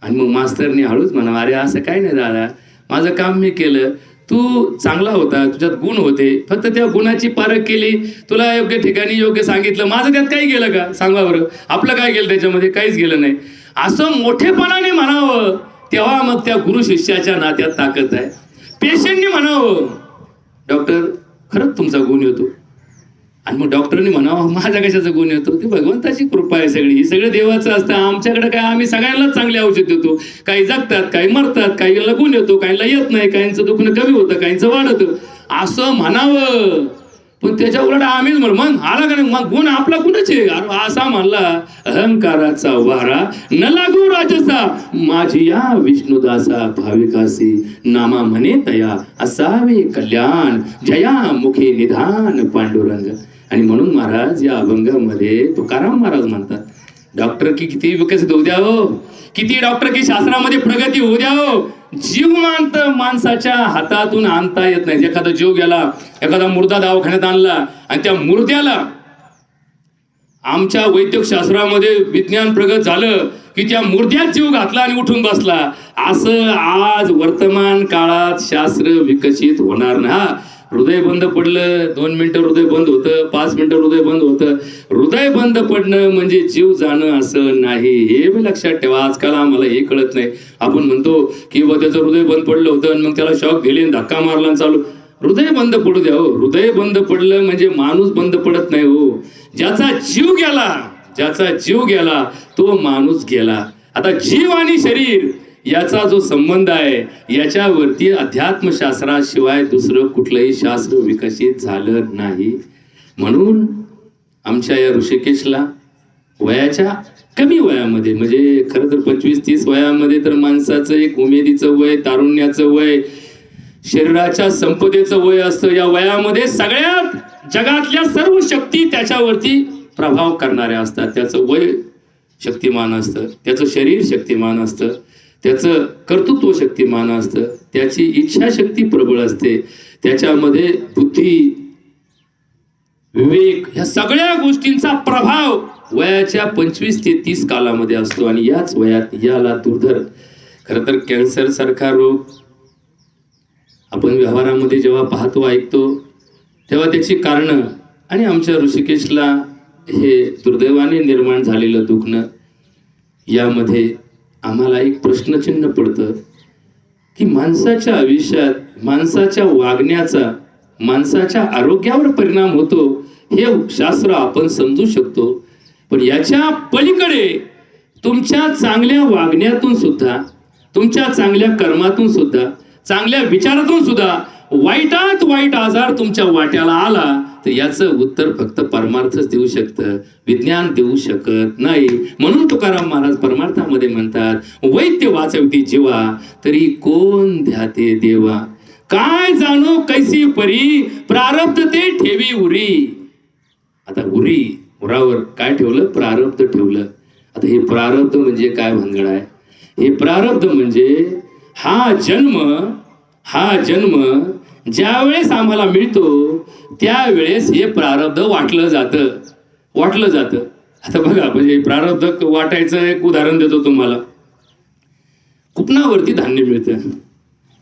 आणि मग मास्तरने हळूच म्हणा अरे असं काय नाही दादा, माझं काम मी केलं, तू चांगला होता, तुझ्यात गुण होते, फक्त त्या गुणाची पारख केली, तुला योग्य ठिकाणी योग्य सांगितलं, माझं त्यात काही गेलं का? सांगा बरं, आपलं काय गेलं त्याच्यामध्ये? काहीच गेलं नाही. असं मोठेपणाने म्हणावं तेव्हा मग त्या गुरु शिष्याच्या नात्यात ताकद आहे. पेशंटने म्हणावं डॉक्टर खरंच तुमचा गुण येतो, आणि मग डॉक्टरने म्हणावं माझा कशाचा गुण येतो? ती भगवंताची कृपा आहे सगळी, सगळं देवाचं असतं. आमच्याकडे काय, आम्ही सगळ्यांनाच चांगले औषध देतो. काही जगतात, काही मरतात, काहीला गुण येतो, काहीला येत नाही, काहींचं दुखणं कमी होतं, काहींचं वाढतं, असं म्हणावं. पण त्याच्या उलट आम्हीच म्हणू मग आला का नाही, मग गुण आपला गुणच आहे. अरे असा म्हणला अहंकाराचा वारा न लागू राजसा, माझी या विष्णुदासा भाविकासी, नामा म्हणे तया असावे कल्याण, जया मुखे निधान पांडुरंग. आणि म्हणून महाराज या अभंगामध्ये तुकाराम महाराज म्हणतात डॉक्टर की किती विकसित होऊ द्या हो, किती डॉक्टर की शास्त्रामध्ये प्रगती होऊ द्या हो, जीव माणसाच्या हातातून आणता येत नाही. एखादा जीव गेला, एखादा मुर्दा दवाखान्यात आणला आणि त्या मुर्द्याला आमच्या वैद्यक शास्त्रामध्ये विज्ञान प्रगत झालं की त्या मुर्द्यात जीव घातला आणि उठून बसला. असं आज वर्तमान काळात शास्त्र विकसित होणार नाही. हृदय बंद पडलं, 2 मिनिटं हृदय बंद होतं, 5 मिनिटं हृदय बंद होतं. हृदय बंद पडणं म्हणजे जीव जाणं असं नाही, हे मी लक्षात ठेवा. आजकाल आम्हाला हे कळत नाही. आपण म्हणतो की त्याचं हृदय बंद पडलं होतं आणि मग त्याला शॉक दिले, धक्का मारला चालू. हृदय बंद पडू द्या हो. हृदय बंद पडलं म्हणजे माणूस बंद पडत नाही हो. ज्याचा जीव गेला, ज्याचा जीव गेला तो माणूस गेला. आता जीव आणि शरीर याचा जो संबंध आहे याच्यावरती अध्यात्मशास्त्राशिवाय दुसरं कुठलंही शास्त्र विकसित झालं नाही. म्हणून आमच्या या ऋषिकेशला वयाच्या कमी वयामध्ये, म्हणजे खरं तर 25-30 वयामध्ये तर माणसाचं एक उमेदीचं वय, तारुण्याचं वय, शरीराच्या संपदेचं वय असतं. या वयामध्ये सगळ्यात जगातल्या सर्व शक्ती त्याच्यावरती प्रभाव करणाऱ्या असतात. त्याचं वय शक्तिमान असतं, त्याचं शरीर शक्तिमान असतं, त्याचं कर्तृत्व शक्तिमान असतं, त्याची इच्छाशक्ती प्रबळ असते, त्याच्यामध्ये बुद्धी, विवेक, ह्या सगळ्या गोष्टींचा प्रभाव वयाच्या 25 ते 30 कालामध्ये असतो. आणि याच वयात याला दुर्धर, खरं तर कॅन्सर सारखा रोग आपण व्यवहारामध्ये जेव्हा पाहतो, ऐकतो, तेव्हा त्याची कारणं आणि आमच्या ऋषिकेशला हे दुर्दैवाने निर्माण झालेलं दुखणं, यामध्ये आम्हाला एक प्रश्नचिन्ह पडतं की माणसाच्या आयुष्यात, माणसाच्या वागण्याचा माणसाच्या आरोग्यावर परिणाम होतो हे शास्त्र आपण समजू शकतो. पण याच्या पलीकडे तुमच्या चांगल्या वागण्यातून सुद्धा, तुमच्या चांगल्या कर्मातून सुद्धा, चांगल्या विचारातून सुद्धा वाईटात वाईट आजार तुमच्या वाट्याला आला तर याचं उत्तर फक्त परमार्थच देऊ शकतं, विज्ञान देऊ शकत नाही. म्हणून तुकाराम महाराज परमार्थामध्ये म्हणतात, वैद्य वाचवती जीवा तरी कोण ध्याते देवा, काय जाणो कैसी परी प्रारब्ध ते ठेवी उरी. आता उरावर काय ठेवलं? प्रारब्ध ठेवलं. आता हे प्रारब्ध म्हणजे काय भानगड आहे? हे प्रारब्ध म्हणजे हा जन्म ज्या वेळेस आम्हाला मिळतो त्यावेळेस हे प्रारब्ध वाटलं जातं. आता बघा, म्हणजे प्रारब्ध वाटायचं एक उदाहरण देतो तुम्हाला. कुपनावरती धान्य मिळतं.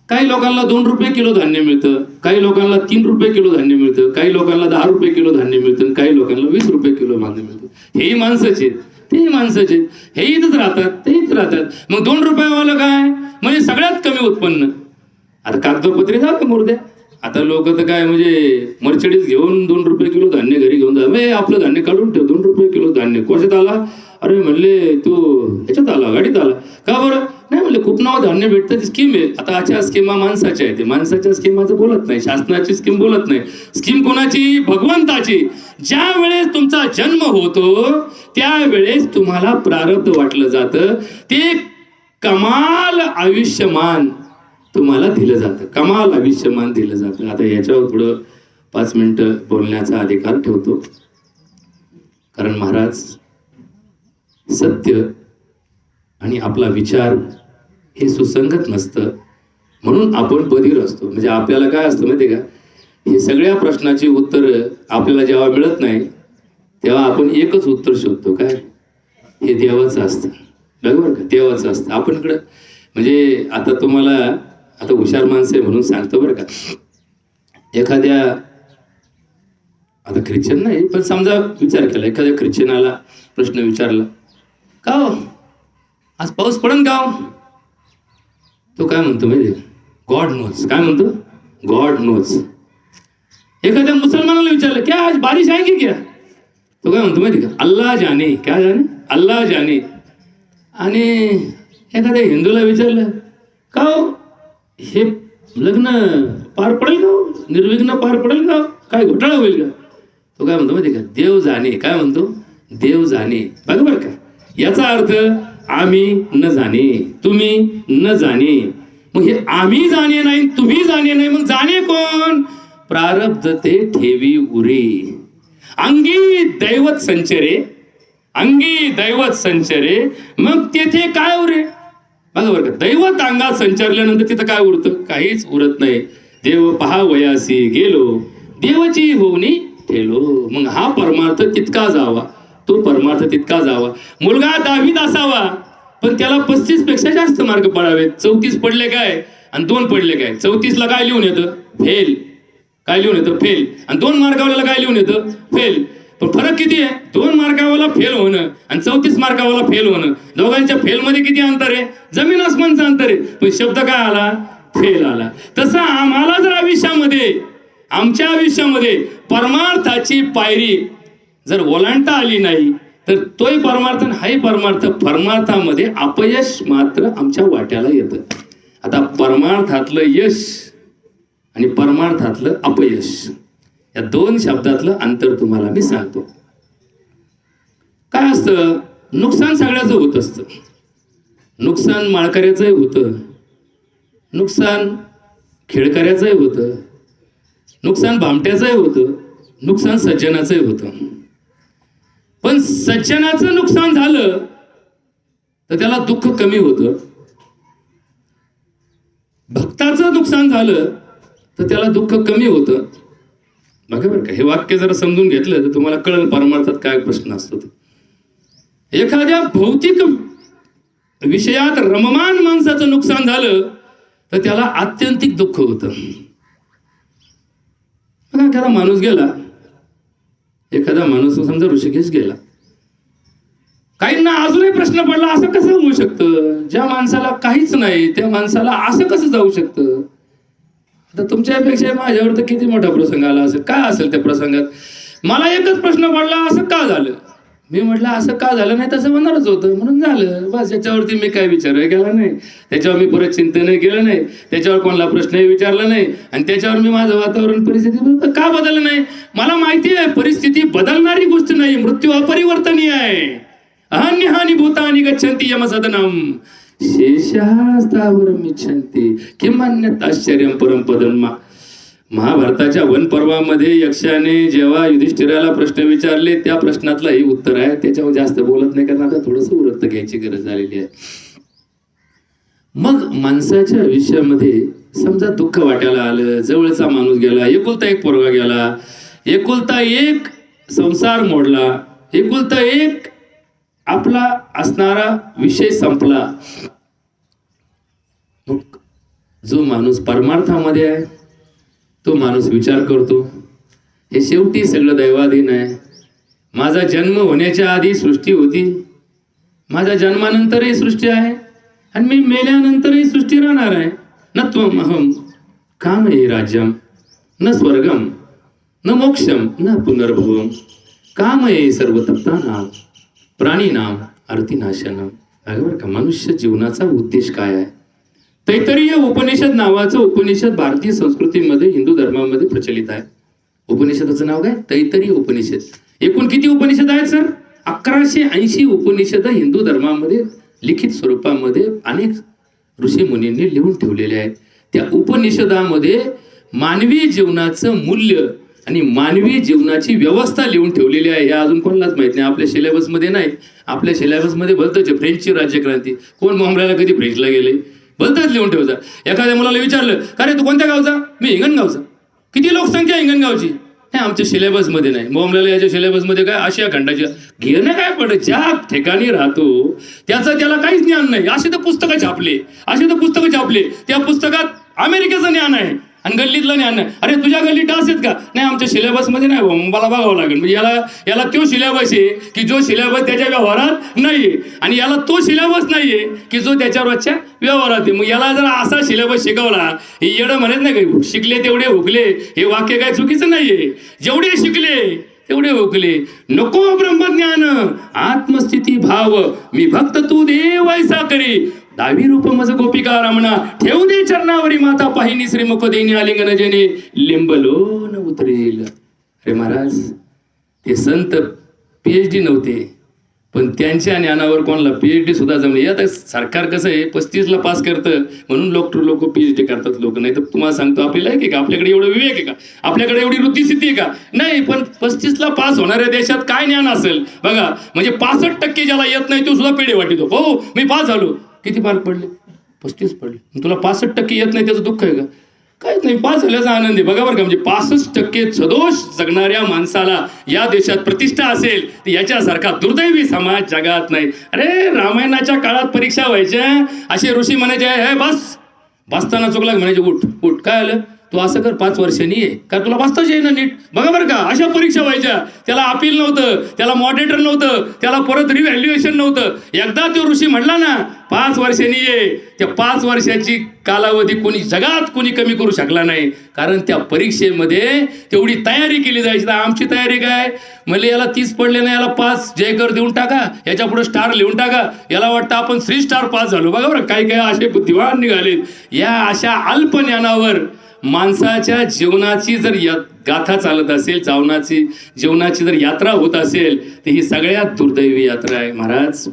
काही लोकांना 2 रुपये किलो धान्य मिळतं, काही लोकांना 3 रुपये किलो धान्य मिळतं, काही लोकांना 10 रुपये किलो धान्य मिळतं, काही लोकांना 20 रुपये किलो धान्य मिळतं. हेही माणसाचे, तेही माणसाचे, हे इथंच राहतात, ते इथं राहतात. मग 2 रुपयावाला काय म्हणजे सगळ्यात कमी उत्पन्न. आता कागदोपत्री जातं मुर्द्या. आता लोक तर काय म्हणजे मर्सिडीज घेऊन 2 रुपये किलो धान्य घरी घेऊन जा. आपलं धान्य काढून ठेव. 2 रुपये किलो धान्य कोशात आला? अरे म्हणले तू ह्याच्यात आला, गाडीत आला. का बरं? नाही म्हणले खूप नाव धान्य भेटतं, ती स्कीम आहे. आता अशा स्कीमा माणसाच्या आहेत, माणसाच्या स्कीमाचं बोलत नाही, शासनाची स्कीम बोलत नाही. स्कीम कोणाची? भगवंताची. ज्या वेळेस तुमचा जन्म होतो त्यावेळेस तुम्हाला प्रारब्ध वाटलं जातं, ते कमाल आयुष्यमान तुम्हाला दिलं जातं, कमाल आयुष्यमान दिलं जातं. आता याच्यावर पुढं 5 मिनिटं बोलण्याचा अधिकार ठेवतो, कारण महाराज सत्य आणि आपला विचार हे सुसंगत नसतं, म्हणून आपण बधीर असतो. म्हणजे आपल्याला काय असतं माहिती का, हे सगळ्या प्रश्नाची उत्तर आपल्याला जेव्हा मिळत नाही तेव्हा आपण एकच उत्तर शोधतो, काय? हे देवाचं असतं. बरोबर का? देवाचं असतं. आपण इकडं म्हणजे आता तुम्हाला आता हुशार माणसं आहे म्हणून सांगतो बरं का, एखाद्या आता ख्रिश्चन नाही पण समजा विचार केला, एखाद्या ख्रिश्चनाला प्रश्न विचारला, का हो आज पाऊस पडन का? तो काय म्हणतो माहिती? God knows. काय म्हणतो? God knows. एखाद्या मुसलमानाला विचारलं, क्या आज बारिश आएगी क्या? तो काय म्हणतो माहिती का? अल्लाह जाने. क्या जाने? अल्लाह जाने. आणि एखाद्या हिंदूला विचारलं, का हो हे लग्न पार पडेल का? निर्विघ्न पार पडेल का? काय घोटाळा होईल का? तो काय म्हणतो माहिती का? देव जाणे. काय म्हणतो? देव जाणे. बघा बरं का, याचा अर्थ आम्ही न जाणे, तुम्ही न जाणे. मग हे आम्ही जाणे नाही, तुम्ही जाणे नाही, मग जाणे कोण? प्रारब्ध ते ठेवी उरे. अंगी दैवत संचरे, अंगी दैवत संचरे. मग तेथे काय उरे? बघा बरं का, दैवत अंगात संचारल्यानंतर तिथं काय उरतं? काहीच उरत नाही. देव पहा वयासी गेलो, देवाची होऊनी ठेलो. मग हा परमार्थ तितका जावा, तो परमार्थ तितका जावा. मुलगा 10वीत असावा पण त्याला 35 पेक्षा जास्त मार्क पडावेत. 34 पडले काय आणि 2 पडले काय? 34 ला काय लिहून येतं? फेल. काय लिहून येतं? फेल. आणि 2 मार्कावाल्याला काय लिहून येतं? फेल. पण फरक किती आहे? 2 मार्कावाला फेल होणं आणि 34 मार्कावाला फेल होणं, दोघांच्या फेल मध्ये किती अंतर आहे? जमीन आसमानचं अंतर आहे. पण शब्द काय आला? फेल आला. तसं आम्हाला जर आयुष्यामध्ये, आमच्या आयुष्यामध्ये परमार्थाची पायरी जर ओलांडता आली नाही तर तोही परमार्थ हाही परमार्थ, परमार्थामध्ये अपयश मात्र आमच्या वाट्याला येतं. आता परमार्थातलं यश आणि परमार्थातलं अपयश या 2 शब्दातलं अंतर तुम्हाला मी सांगतो. काय असतं? नुकसान सगळ्याचं होत असतं. नुकसान माळकऱ्याचंही होतं, नुकसान खेळकऱ्याचंही होतं, नुकसान भामट्याचंही होतं, नुकसान सज्जनाचंही होतं. पण सज्जनाचं नुकसान झालं तर त्याला दुःख कमी होतं, भक्ताचं नुकसान झालं तर त्याला दुःख कमी होतं. बघा बरं का, हे वाक्य जरा समजून घेतलं तर तुम्हाला कळलं परमार्थात काय प्रश्न असतो. एखाद्या भौतिक विषयात रममान माणसाचं नुकसान झालं तर त्याला आत्यंतिक दुःख होतं. बघा, एखादा माणूस गेला, एखादा माणूस समजा ऋषिकेश गेला, काहींना अजूनही प्रश्न पडला, असं कसं होऊ शकतं? ज्या माणसाला काहीच नाही त्या माणसाला असं कसं जाऊ शकतं? आता तुमच्यापेक्षा माझ्यावर तर किती मोठा प्रसंग आला असेल, काय असेल त्या प्रसंगात? मला एकच प्रश्न पडला, असं का झालं? मी म्हटलं असं का झालं नाही, तसं होणारच होतं म्हणून झालं बस. याच्यावरती मी काय विचार केला नाही, त्याच्यावर मी परत चिंतनही केलं नाही, त्याच्यावर कोणाला प्रश्नही विचारला नाही, आणि त्याच्यावर मी माझं वातावरण परिस्थिती का बदललं नाही. मला माहिती आहे परिस्थिती बदलणारी गोष्ट नाही, मृत्यू अपरिवर्तनीय आहे. अहन्यहानी भूतानि गच्छन्ति यमसदनम शेषास्तावरम इच्छन्ति किमन्यत् आश्चर्यं परम पदन्मा. महाभारताच्या वनपर्वामध्ये यक्षाने जेव्हा युधिष्ठिराला प्रश्न विचारले त्या प्रश्नातलं हे उत्तर आहे. त्याच्यावर जास्त बोलत नाही कारण आता थोडस उरत घ्यायची गरज झालेली आहे. मग माणसाच्या आयुष्यामध्ये समजा दुःख वाटायला आलं, जवळचा माणूस गेला, एकुलता एक पोरगा गेला, एकुलता एक संसार मोडला, एकुलता एक आपला असणारा विषय संपला. मग जो माणूस परमार्थामध्ये आहे तो माणूस विचार करतो हे शेवटी सगळं दैवाधीन आहे. माझा जन्म होण्याच्या आधी सृष्टी होती, माझ्या जन्मानंतरही सृष्टी आहे, आणि मी मेल्यानंतरही सृष्टी राहणार आहे. न त्वम अहम कामये राज्यम न स्वर्गम न मोक्षम न पुनर्भवम कामये सर्वतप्तानाम प्राणीनाम अर्थिनाशनम. बरोबर का? मनुष्य जीवनाचा उद्देश काय आहे? तैत्तरीय उपनिषद नावाचं उपनिषद भारतीय संस्कृतीमध्ये हिंदू धर्मामध्ये प्रचलित आहे. उपनिषदाचं नाव काय? तैत्तरीय उपनिषद. एकूण किती उपनिषद आहेत सर? 1180 उपनिषद हिंदू धर्मामध्ये लिखित स्वरूपामध्ये अनेक ऋषी मुनींनी लिहून ठेवलेले आहेत. त्या उपनिषदामध्ये मानवी जीवनाचं मूल्य आणि मानवी जीवनाची व्यवस्था लिहून ठेवलेली आहे. हे अजून कोणालाच माहित नाही. आपल्या सिलेबसमध्ये नाही. आपल्या सिलेबसमध्ये भलतंच फ्रेंचची राज्यक्रांती. कोण बॉम्बेला कधी फ्रेंचला गेले? भलतंच लिहून ठेवतात. एखाद्या मुलाला विचारलं का रे तू कोणत्या गावचा? मी हिंगणगावचा. किती लोकसंख्या हिंगणगावची? हे आमच्या सिलेबसमध्ये नाही. बॉम्बेला याच्या सिलेबसमध्ये काय आशिया खंडाच्या घेणं काय पडत? ज्या ठिकाणी राहतो त्याचं त्याला काहीच ज्ञान नाही. असे तर पुस्तकं छापले, असे तर पुस्तकं छापले. त्या पुस्तकात अमेरिकेचं ज्ञान आहे आणि गल्लीतलं ज्ञान नाही. अरे तुझ्या गल्लीत डास आहेत का? नाही आमच्या सिलेबसमध्ये नाही. मला बघावं लागेल. म्हणजे याला तो सिलेबस आहे की जो सिलेबस त्याच्या व्यवहारात नाहीये, आणि याला तो सिलेबस नाहीये की जो त्याच्या रोजच्या व्यवहारात आहे. मग याला जर असा सिलेबस शिकवला, हे येणं म्हणत नाही काही शिकले तेवढे हुकले, हे वाक्य काय चुकीचं नाहीये. जेवढे शिकले तेवढे हुकले. नको ब्रह्मज्ञान आत्मस्थिती भाव मी भक्त तू देव ऐसा करी. 10वी रूप मज गोपिका रमणा ठेवू दे चरणावरी माता पाहिनी श्रीमुख देणी आलिंगन जेणे लिंबलो न उतरेल. अरे महाराज, ते संत PhD नव्हते, पण त्यांच्या ज्ञानावर कोणाला PhD सुद्धा जमले. आता सरकार कसं आहे 35ला पास करतं म्हणून लोक PhD करतात लोक. नाही तर तुम्हाला सांगतो आपल्याला आहे का आपल्याकडे एवढं विवेक आहे का? आपल्याकडे एवढी वृत्तीसिद्धी आहे का? नाही. पण 35ला पास होणाऱ्या देशात काय ज्ञान असेल बघा. म्हणजे 65% ज्याला येत नाही तो सुद्धा पेढे वाटितो. हो मी पास झालो. किती मार्क पडले? 35 पडले. तुला 65% येत नाही त्याचं दुःख आहे का? काहीच नाही. पास झाल्याचा आनंद आहे. बघा बरं का. म्हणजे 65% सदोष जगणाऱ्या माणसाला या देशात प्रतिष्ठा असेल तर याच्यासारखा दुर्दैवी समाज जगात नाही. अरे रामायणाच्या काळात परीक्षा व्हायच्या, असे ऋषी म्हणायचे हे बस, बसताना चुकला म्हणायचे उठ उठ. काय आलं? तू असं कर 5 वर्षांनी ये, का तुला बसताच येईना नीट. बघा बरं का. अशा परीक्षा व्हायच्या. त्याला अपील नव्हतं, त्याला मॉडरेटर नव्हतं, त्याला परत रिव्हॅल्युएशन नव्हतं. एकदा तो ऋषी म्हणला ना 5 वर्षांनी ये, त्या 5 वर्षाची कालावधी कोणी जगात कोणी कमी करू शकला नाही. कारण त्या परीक्षेमध्ये तेवढी तयारी केली जायची. तर आमची तयारी काय? म्हणजे याला 30 पडले ना, याला 5 जयकर देऊन टाका, याच्या पुढे स्टार लिहून टाका. याला वाटतं आपण 3 स्टार पास झालो. बघा बरं काही काही असे बुद्धिवान निघालेत. या अशा अल्प ज्ञानावर माणसाच्या जीवनाची जर गाथा चालत असेल, जीवनाची जर यात्रा होत असेल तर ही सगळ्यात दुर्दैवी यात्रा आहे. महाराज,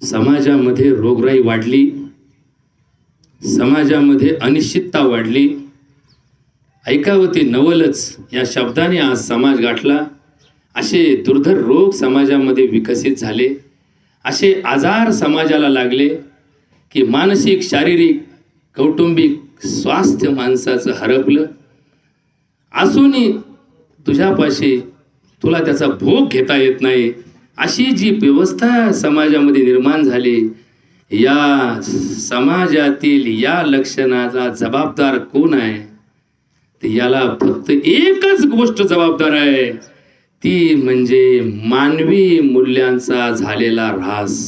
समाजामध्ये रोगराई वाढली, समाजामध्ये अनिश्चितता वाढली. ऐकावं ते नवलच या शब्दाने आज समाज गाठला. असे दुर्धर रोग समाजामध्ये विकसित झाले, असे आजार समाजाला लागले की मानसिक, शारीरिक, कौटुंबिक स्वास्थ्य माणसाचं हरपलं. असूनही तुझ्यापाशी तुला त्याचा भोग घेता येत नाही, अशी जी व्यवस्था समाजामध्ये निर्माण झाली. या समाजातील या लक्षणाचा जबाबदार कोण आहे? तर याला फक्त एकच गोष्ट जबाबदार आहे, ती म्हणजे मानवी मूल्यांचा झालेला ऱ्हास.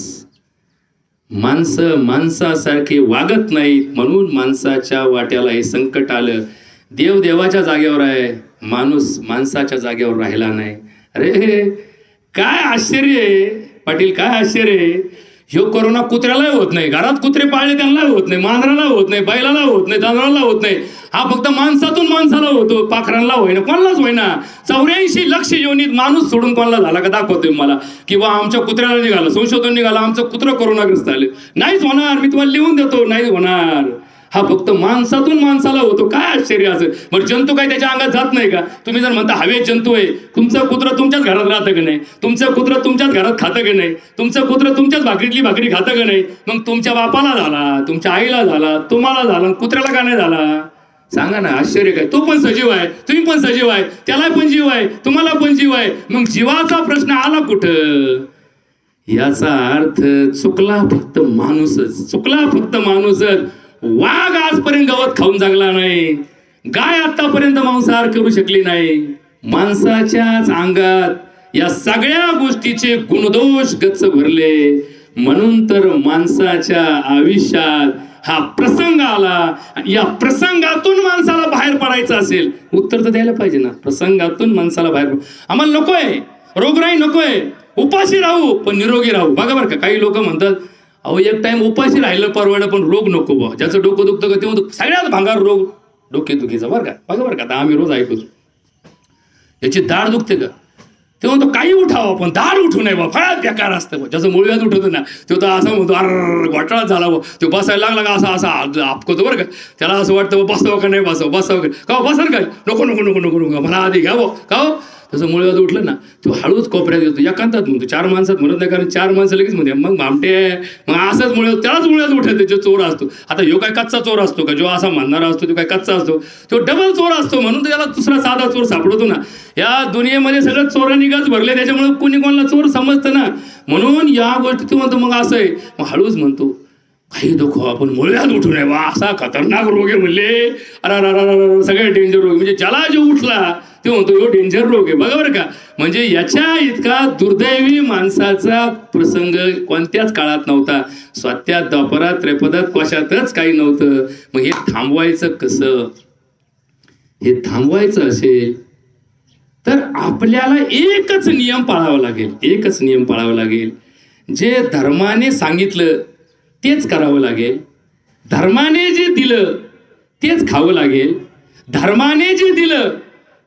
माणसं माणसासारखे वागत नाहीत म्हणून माणसाच्या वाट्याला हे संकट आलं. देव देवाच्या जागेवर आहे, माणूस माणसाच्या जागेवर राहिला नाही. अरे काय आश्चर्य आहे पाटील, काय आश्चर्य आहे. ह्यो कोरोना कुत्र्यालाही होत नाही, घरात कुत्रे पाळले त्यांना होत नाही, मांजराला होत नाही, बैलाला होत नाही, जनावराला होत नाही. हा फक्त माणसातून माणसाला होतो, पाखरांना होईना, कोणालाच होईना. 84 लक्ष योनीत माणूस सोडून कोणाला झाला का दाखवतोय मला, किंवा आमच्या कुत्र्याला निघालं, संशोधन निघालं, आमचं कुत्रं कोरोनाग्रस्त झाले. नाहीच होणार, मी तुम्हाला लिहून देतो, नाही होणार. हा फक्त माणसातून माणसाला होतो. काय आश्चर्य असं. बरं जंतू काय त्याच्या अंगात जात नाही का? तुम्ही जर म्हणता हवे जंतू आहे, तुमचं कुत्रं तुमच्याच घरात राहतं का नाही? तुमचं कुत्रं तुमच्याच घरात खातं का नाही? तुमचं कुत्रं तुमच्याच भाकरीतली भाकरी खातं का नाही? मग तुमच्या बापाला झाला, तुमच्या आईला झाला, तुम्हाला झाला, कुत्र्याला का नाही झाला? सांगा ना, आश्चर्य काय. तो पण सजीव आहे, तुम्ही पण सजीव आहे, त्याला पण जीव आहे, तुम्हाला पण जीव आहे. मग जीवाचा प्रश्न आला कुठं? याचा अर्थ चुकला फक्त माणूसच, चुकला फक्त माणूसच. वाघ आजपर्यंत गवत खाऊन जगला नाही, गाय आतापर्यंत मांसाहार करू शकली नाही. माणसाच्याच अंगात या सगळ्या गोष्टीचे गुणदोष गच्च भरले. म्हणून तर माणसाच्या आयुष्यात हा प्रसंग आला. आणि या प्रसंगातून माणसाला बाहेर पडायचं असेल, उत्तर तर द्यायला पाहिजे ना. प्रसंगातून माणसाला बाहेर आम्हाला नकोय, रोगराई नकोय, उपाशी राहू पण निरोगी राहू. बघा बरं का, काही लोक म्हणतात अहो एक टाइम उपाशी राहिलं परवडं पण रोग नको बा. ज्याचं डोकं दुखतं का ते सगळ्यात भांगार रोग डोकेदुखीचा. बरं का, बघा बरं का, आता आम्ही रोज ऐकतो याची दाढ दुखते का, ते म्हणतो काही उठावं पण दाढ उठू नये बा, फळात बेकार असतं बा. ज्याचं मुळव्यात उठवतो ना तो तर असं म्हणतो अर घोटाळा झाला बा, तो बसायला लागला का असा असा आपकतो. बरं का, त्याला असं वाटतं बसावं का नाही बसावं, बसावं का बसन काय, नको नको नको नको नको मला आधी घ्यावं का हो. तसं मुळव्यात उठलं ना तो हळूच कोपऱ्यात येतो, एकांतात म्हणतो. 4 माणसात म्हणत नाही, कारण 4 माणसं लगेच म्हणते मग भामटे मग असंच मुळव्यात, त्यालाच मुळव्यात उठत जो चोर असतो. आता ह्यो काय कच्चा चोर असतो का, जो असा म्हणणारा असतो तो काय कच्चा असतो, तो डबल चोर असतो. म्हणून त्याला दुसरा साधा चोर सापडतो ना. या दुनियेमध्ये सगळं चोरांनी गज भरले, त्याच्यामुळे कुणी कोणाला चोर समजतं ना. म्हणून या गोष्टी तो म्हणतो मग असं आहे, मग हळूच म्हणतो काही दुखो आपण मुळव्यात उठू नये बा, असा खतरनाक रोग आहे म्हणले. अरे सगळे डेंजर रोग, म्हणजे ज्याला जो उठला ते म्हणतो यो डेंजर रोग आहे. बघा बरं का, म्हणजे याच्या इतका दुर्दैवी माणसाचा प्रसंग कोणत्याच काळात नव्हता. स्वात्यात द्वापरात त्रेपदात कशातच काही नव्हतं. मग हे थांबवायचं कसं? हे थांबवायचं असेल तर आपल्याला एकच नियम पाळावा लागेल, एकच नियम पाळावा लागेल. जे धर्माने सांगितलं तेच करावं लागेल, धर्माने जे दिलं तेच खावं लागेल, धर्माने जे दिलं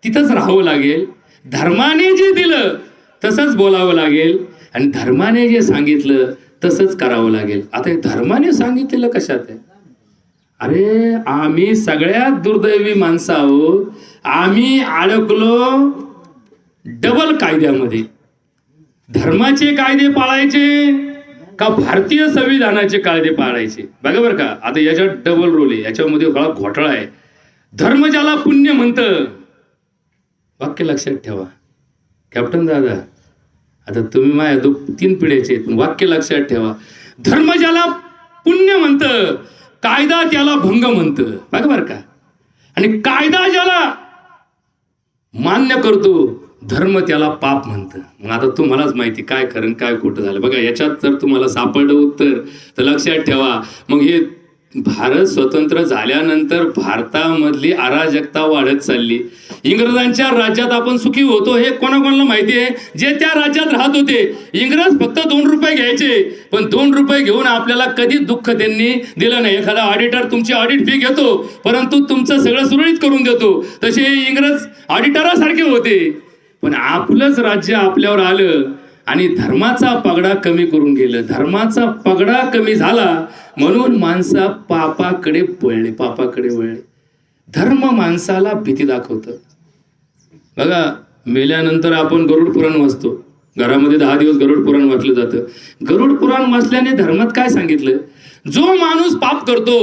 तिथंच राहावं लागेल, धर्माने जे दिलं तसंच बोलावं लागेल, आणि धर्माने जे सांगितलं तसंच करावं लागेल. आता हे धर्माने सांगितलेलं कशात आहे? अरे आम्ही सगळ्यात दुर्दैवी माणसं आहोत. आम्ही अडकलो डबल कायद्यामध्ये. धर्माचे कायदे पाळायचे का भारतीय संविधानाचे कायदे पाळायचे? बघा बरं का, आता याच्यात डबल रोल आहे, याच्यामध्ये घोटाळा आहे. धर्म ज्याला पुण्य म्हणतं, वाक्य लक्षात ठेवा कॅप्टन दादा, आता तुम्ही माझ्या 3 पिढ्याचे आहेत, पण वाक्य लक्षात ठेवा. धर्म ज्याला पुण्य म्हणतं, कायदा त्याला भंग म्हणतं. बघा बरं का, आणि कायदा ज्याला मान्य करतो धर्म त्याला पाप म्हणतं. मग आता तुम्हालाच माहिती काय खरं काय खोटं झालं. बघा याच्यात जर तुम्हाला सापडलं उत्तर तर लक्षात ठेवा. मग हे भारत स्वतंत्र झाल्यानंतर भारतामधली अराजकता वाढत चालली. इंग्रजांच्या राज्यात आपण सुखी होतो हे कोणाकोणाला माहिती आहे? जे त्या राज्यात राहत होते. इंग्रज फक्त 2 रुपये घ्यायचे, पण 2 रुपये घेऊन आपल्याला कधीच दुःख त्यांनी दिलं नाही. एखादा ऑडिटर तुमची ऑडिट फी घेतो, परंतु तुमचं सगळं सुरळीत करून देतो. तसे इंग्रज ऑडिटरासारखे होते. पण आपलंच राज्य आपल्यावर आलं आणि धर्माचा पगडा कमी करून गेलं. धर्माचा पगडा कमी झाला म्हणून माणसा पापाकडे वळले, पापाकडे वळले. धर्म माणसाला भीती दाखवतं. बघा मेल्यानंतर आपण गरुड पुराण वाचतो, घरामध्ये 10 दिवस गरुड पुराण वाचलं जातं. गरुड पुराण वाचल्याने धर्मात काय सांगितलं? जो माणूस पाप करतो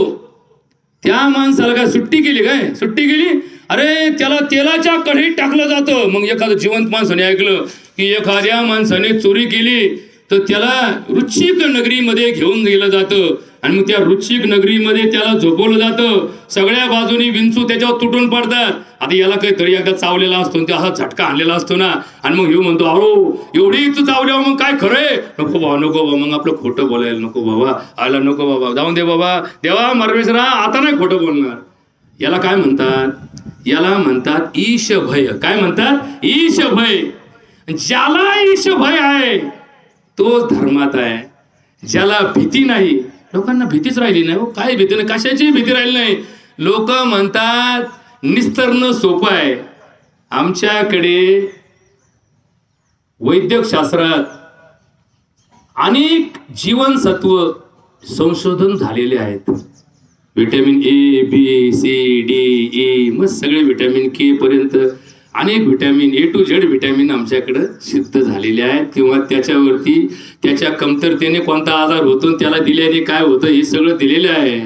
त्या माणसाला काय सुट्टी केली? काय सुट्टी केली? अरे त्याला तेलाच्या कढईत टाकलं जातं. मग एखादं जिवंत माणसाने ऐकलं की एखाद्या माणसाने चोरी केली तर त्याला वृश्चिक नगरीमध्ये घेऊन गेलं जातं, आणि मग त्या वृश्चिक नगरीमध्ये त्याला झोपवलं जातं. सगळ्या बाजूनी विंचू त्याच्यावर तुटून पडतात. आता याला काहीतरी एकदा चावलेला असतो, त्या हा झटका आणलेला असतो ना, आणि मग ह्यो म्हणतो अहो एवढी इथं चावल्यावर मग काय खरंय? नको बाबा नको बाबा, मग आपलं खोटं बोलायला नको बाबा, आला नको बाबा, जाऊन दे बाबा, देवा परमेश्वरा आता नाही खोटं बोलणार. याला काय म्हणतात? याला म्हणतात ईश भय. काय म्हणतात? ईश भय. ज्याला ईश भय आहे तोच धर्मात आहे. ज्याला भीती नाही, लोकांना भीतीच राहिली नाही हो. काय भीती नाही, कशाची भीती राहिली नाही. लोक म्हणतात निस्तरणं सोपं आहे. आमच्याकडे वैद्यक शास्त्रात अनेक जीवनसत्व संशोधन झालेले आहेत. Vitamin A, B, C, D, E, मग सगळे विटॅमिन के पर्यंत अनेक vitamin A to Z vitamin आमच्याकडे सिद्ध झालेले आहेत. किंवा त्याच्यावरती त्याच्या कमतरतेने कोणता आजार होतो त्याला दिल्याने काय होतं हे सगळं दिलेलं आहे.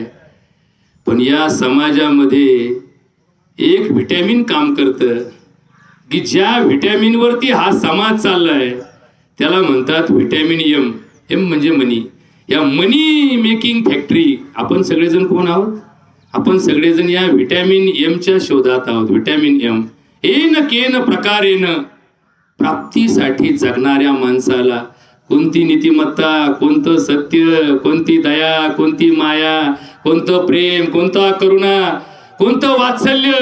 पण या समाजामध्ये एक विटॅमिन काम करतं की ज्या विटॅमिनवरती हा समाज चाललाय त्याला म्हणतात विटॅमिन एम. एम म्हणजे मनी. या मनी मेकिंग फॅक्टरी आपण सगळेजण कोण आहोत? आपण सगळेजण या विटॅमिन एमच्या शोधात आहोत. विटॅमिन एम एन केन प्रकारेन प्राप्तीसाठी जगणाऱ्या माणसाला कोणती नीतिमत्ता, कोणतं सत्य, कोणती दया, कोणती माया, कोणतं प्रेम, कोणता करुणा, कोणतं वात्सल्य,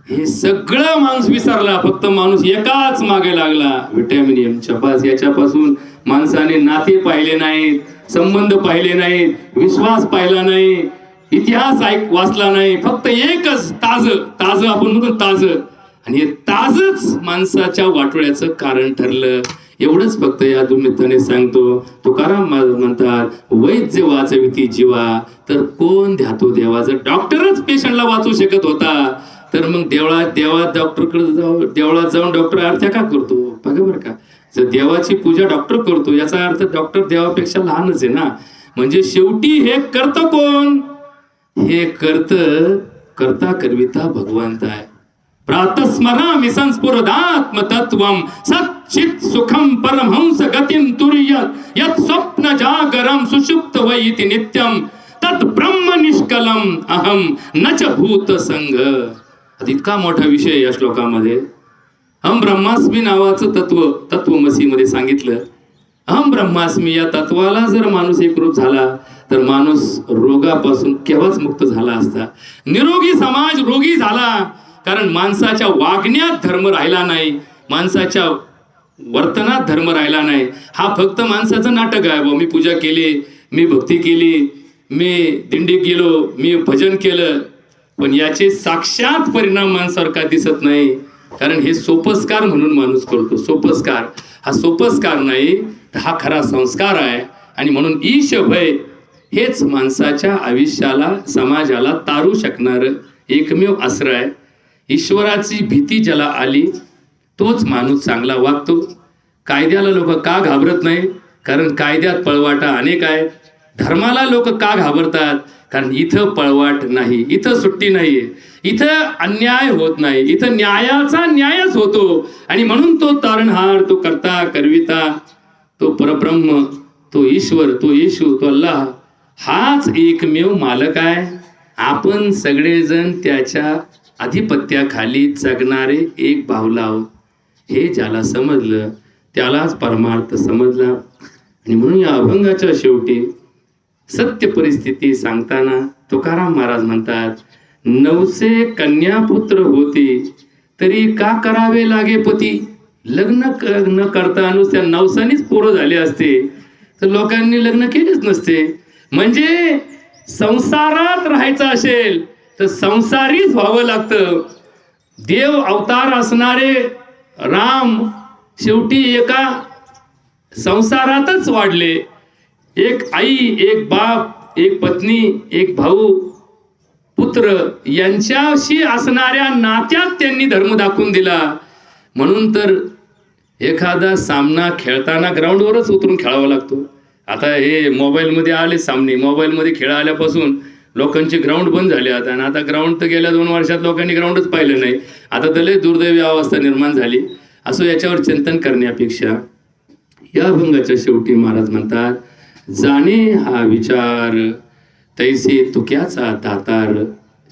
हे सगळं माणूस विसरला. फक्त माणूस एकाच मागे लागला, विटॅमिन एमच्या. बस याच्यापासून माणसाने नाते पाहिले नाहीत, संबंध पाहिले नाहीत, विश्वास पाहिला नाही, इतिहास वाचला नाही. फक्त एकच ताज आपण म्हणतो ताज, आणि हे ताजच माणसाच्या वाटोळ्याचं कारण ठरलं. एवढंच फक्त या निमित्ताने सांगतो. तुकाराम म्हणतात वैद्य वाचविती जीवा तर कोण ध्यातो देवा. जर डॉक्टरच पेशंटला वाचू शकत होता तर मग देवात डॉक्टरकडे देवळात जाऊन डॉक्टर आरत्या का करतो? बघा बरं का, जर देवाची पूजा डॉक्टर करतो याचा अर्थ डॉक्टर देवापेक्षा लहानच आहे ना. म्हणजे शेवटी हे करतं कोण? हे करता करविता भगवंत आहे. प्रातस्मरामि संस्फुरदात्म तत्वम सच्चित सुखम परमहंस गतिम तुर्यत यत् स्वप्न जागरम सुषुप्त वै इति नित्यम तत् ब्रह्म निष्कलम अहम नच भूत संग. इतका मोठा विषय या श्लोकामध्ये. अहम ब्रह्मास्मी नावाचं तत्वमसी मध्ये सांगितलं. अहम ब्रह्मास्मी या तत्वाला जर माणूस एकरूप झाला तर माणूस रोगापासून केव्हाच मुक्त झाला असता. निरोगी समाज रोगी झाला कारण माणसाच्या वागण्यात धर्म राहिला नाही, माणसाच्या वर्तनात धर्म राहिला नाही. हा फक्त माणसाचं नाटक आहे. मी पूजा केली, मी भक्ती केली, मी दिंडी गेलो, मी भजन केलं, पण याचे साक्षात परिणाम माणसावर का दिसत नाही. कारण हे सोपस्कार म्हणून माणूस करतो. सोपस्कार हा सोपस्कार नाही, हा खरा संस्कार आहे. आणि म्हणून ईश भय हेच माणसाच्या आयुष्याला, समाजाला तारू शकणार एकमेव आश्रय आहे. ईश्वराची भीती ज्याला आली तोच माणूस चांगला वागतो. कायद्याला लोक का घाबरत नाही? कारण कायद्यात पळवाटा अनेक आहेत. धर्माला लोक का घाबरतात? कारण इथं पळवाट नाही, इथं सुट्टी नाहीये, इथं अन्याय होत नाही, इथं न्यायाचा न्यायच होतो. आणि म्हणून तो तारणहार, तो करता करविता, तो परब्रह्म, तो ईश्वर, तो येशू, तो अल्लाह हाच एकमेव मालक आहे. आपण सगळेजण त्याच्या अधिपत्याखाली जगणारे एक बाहुला आहोत. हे ज्याला समजलं त्यालाच परमार्थ समजला. आणि म्हणून या अभंगाच्या शेवटी सत्य परिस्थिती सांगताना तुकाराम महाराज म्हणतात, नवसे कन्यापुत्र होती तरी का करावे लागे पती. लग्न न करता नुसत्या नवसानीच पोरं झाले असते तर लोकांनी लग्न केलेच नसते. म्हणजे संसारात राहायचं असेल तर संसारीच व्हावं लागतं. देव अवतार असणारे राम शेवटी एका संसारातच वाढले. एक आई, एक बाप, एक पत्नी, एक भाऊ, पुत्र यांच्याशी असणाऱ्या नात्यात त्यांनी धर्म दाखवून दिला. म्हणून तर एखादा सामना खेळताना ग्राउंडवरच उतरून खेळावा लागतो. आता हे मोबाईलमध्ये आले सामने, मोबाईलमध्ये खेळ आल्यापासून लोकांचे ग्राउंड बंद झाले. आणि आता ग्राउंड तर गेल्या 2 वर्षात लोकांनी ग्राउंडच पाहिलं नाही. आता तर लय दुर्दैवी अवस्था निर्माण झाली. असं याच्यावर चिंतन करण्यापेक्षा या अभंगाच्या शेवटी महाराज म्हणतात, जाणे हा विचार तैसे तुक्याचा दातार.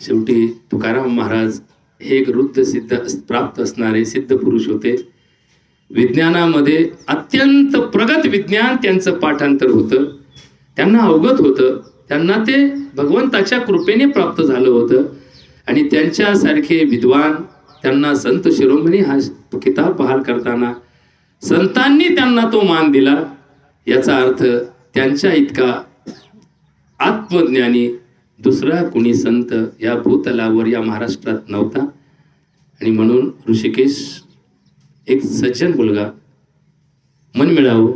शेवटी तुकाराम महाराज हे एक वृद्ध सिद्ध प्राप्त असणारे सिद्ध पुरुष होते. विज्ञानामध्ये अत्यंत प्रगत विज्ञान त्यांचं पाठांतर होतं, त्यांना अवगत होतं, त्यांना ते भगवंताच्या कृपेने प्राप्त झालं होतं. आणि त्यांच्यासारखे विद्वान, त्यांना संत शिरोमणी हा किताब बहाल करताना संतांनी त्यांना तो मान दिला. याचा अर्थ त्यांच्या इतका आत्मज्ञानी दुसरा कुणी संत या भूतलावर या महाराष्ट्रात नव्हता. आणि म्हणून ऋषिकेश एक सज्जन मुलगा, मनमिळावू,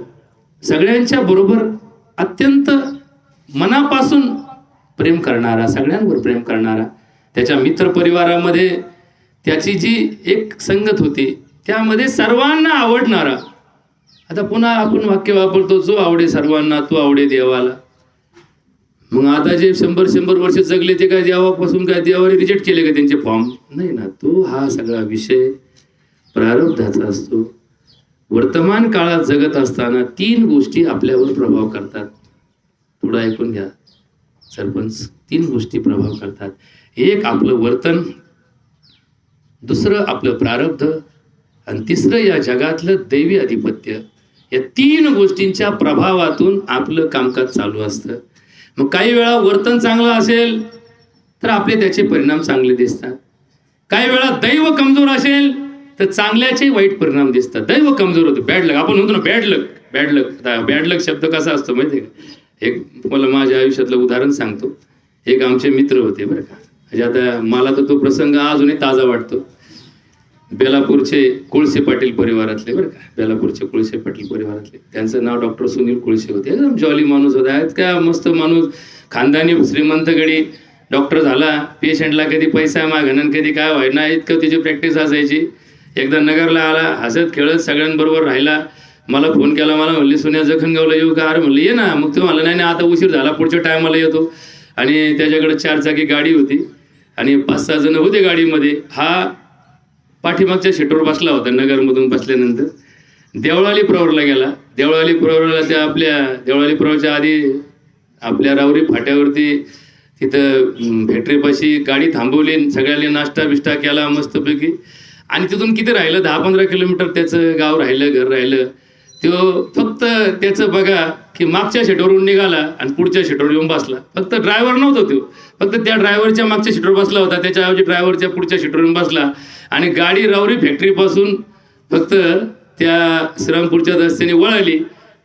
सगळ्यांच्या बरोबर अत्यंत मनापासून प्रेम करणारा, सगळ्यांवर प्रेम करणारा, त्याच्या मित्र परिवारामध्ये त्याची जी एक संगत होती त्यामध्ये सर्वांना आवडणारा. आता पुन्हा आपण वाक्य वापरतो, जो आवडे सर्वांना तो आवडे देवाला. मग आता जे 100 वर्ष जगले ते काय देवापासून काय देवाने रिजेक्ट केले का त्यांचे फॉर्म? नाही ना. तो हा सगळा विषय प्रारब्धाचा असतो. वर्तमान काळात जगत असताना 3 गोष्टी आपल्यावर प्रभाव करतात. थोडं ऐकून घ्या सरपंच. 3 गोष्टी प्रभाव करतात. एक आपलं वर्तन, दुसरं आपलं प्रारब्ध, आणि तिसरं या जगातलं दैवी अधिपत्य. या 3 गोष्टींच्या प्रभावातून आपलं कामकाज चालू असतं. मग काही वेळा वर्तन चांगलं असेल तर आपले त्याचे परिणाम चांगले दिसतात. काही वेळा दैव कमजोर असेल तर चांगल्याचे वाईट परिणाम दिसतात. दैव कमजोर होतं, बॅड लक. आपण म्हणतो ना बॅड लक. बॅड लक, बॅड लक शब्द कसा असतो माहिती आहे का? एक मला माझ्या आयुष्यातलं उदाहरण सांगतो. एक आमचे मित्र होते बरं का. म्हणजे आता मला तर तो प्रसंग अजूनही ताजा वाटतो. बेलापूरचे कोळसे पाटील परिवारातले बरं का. बेलापूरचे कोळसे पाटील परिवारातले. त्यांचं नाव डॉक्टर सुनील कोळसे होते. एकदम जॉली माणूस होता. काय मस्त माणूस, खानदानी श्रीमंत गडी. डॉक्टर झाला, पेशंटला कधी पैसा मागणं कधी काय व्हायना, इतकं त्याची प्रॅक्टिस असायची. एकदा नगरला आला, हसत खेळत सगळ्यांबरोबर राहिला. मला फोन केला, मला म्हणले सुन्या जखणगावला येऊ का? अरे म्हणलं ये ना. मग तो म्हणला नाही आता उशीर झाला, पुढच्या टायमाला येतो. आणि त्याच्याकडे 4 चाकी गाडी होती आणि 5-6 जण होते गाडीमध्ये. हा पाठीमागच्या सीटवर बसला होता. नगरमधून बसल्यानंतर देवळाली प्रवरला गेला. देवळाली प्रवरला त्या आपल्या देवळाली प्रवरच्या आधी आपल्या रावरी फाट्यावरती तिथं फॅक्टरीपाशी गाडी थांबवली. सगळ्यांनी नाश्ता बिष्टा केला मस्तपैकी. आणि तिथून किती राहिलं, 10-15 किलोमीटर त्याचं गाव राहिलं, घर राहिलं. तो फक्त त्याचं बघा की मागच्या सीटवरून निघाला आणि पुढच्या सीटवर येऊन बसला. फक्त ड्रायव्हर नव्हता तो, फक्त त्या ड्रायव्हरच्या मागच्या सीटवर बसला होता. त्याच्याऐवजी ड्रायव्हरच्या पुढच्या सीटवर येऊन बसला. आणि गाडी रावरी फॅक्टरीपासून फक्त त्या श्रीरामपूरच्या रस्त्याने वळाली.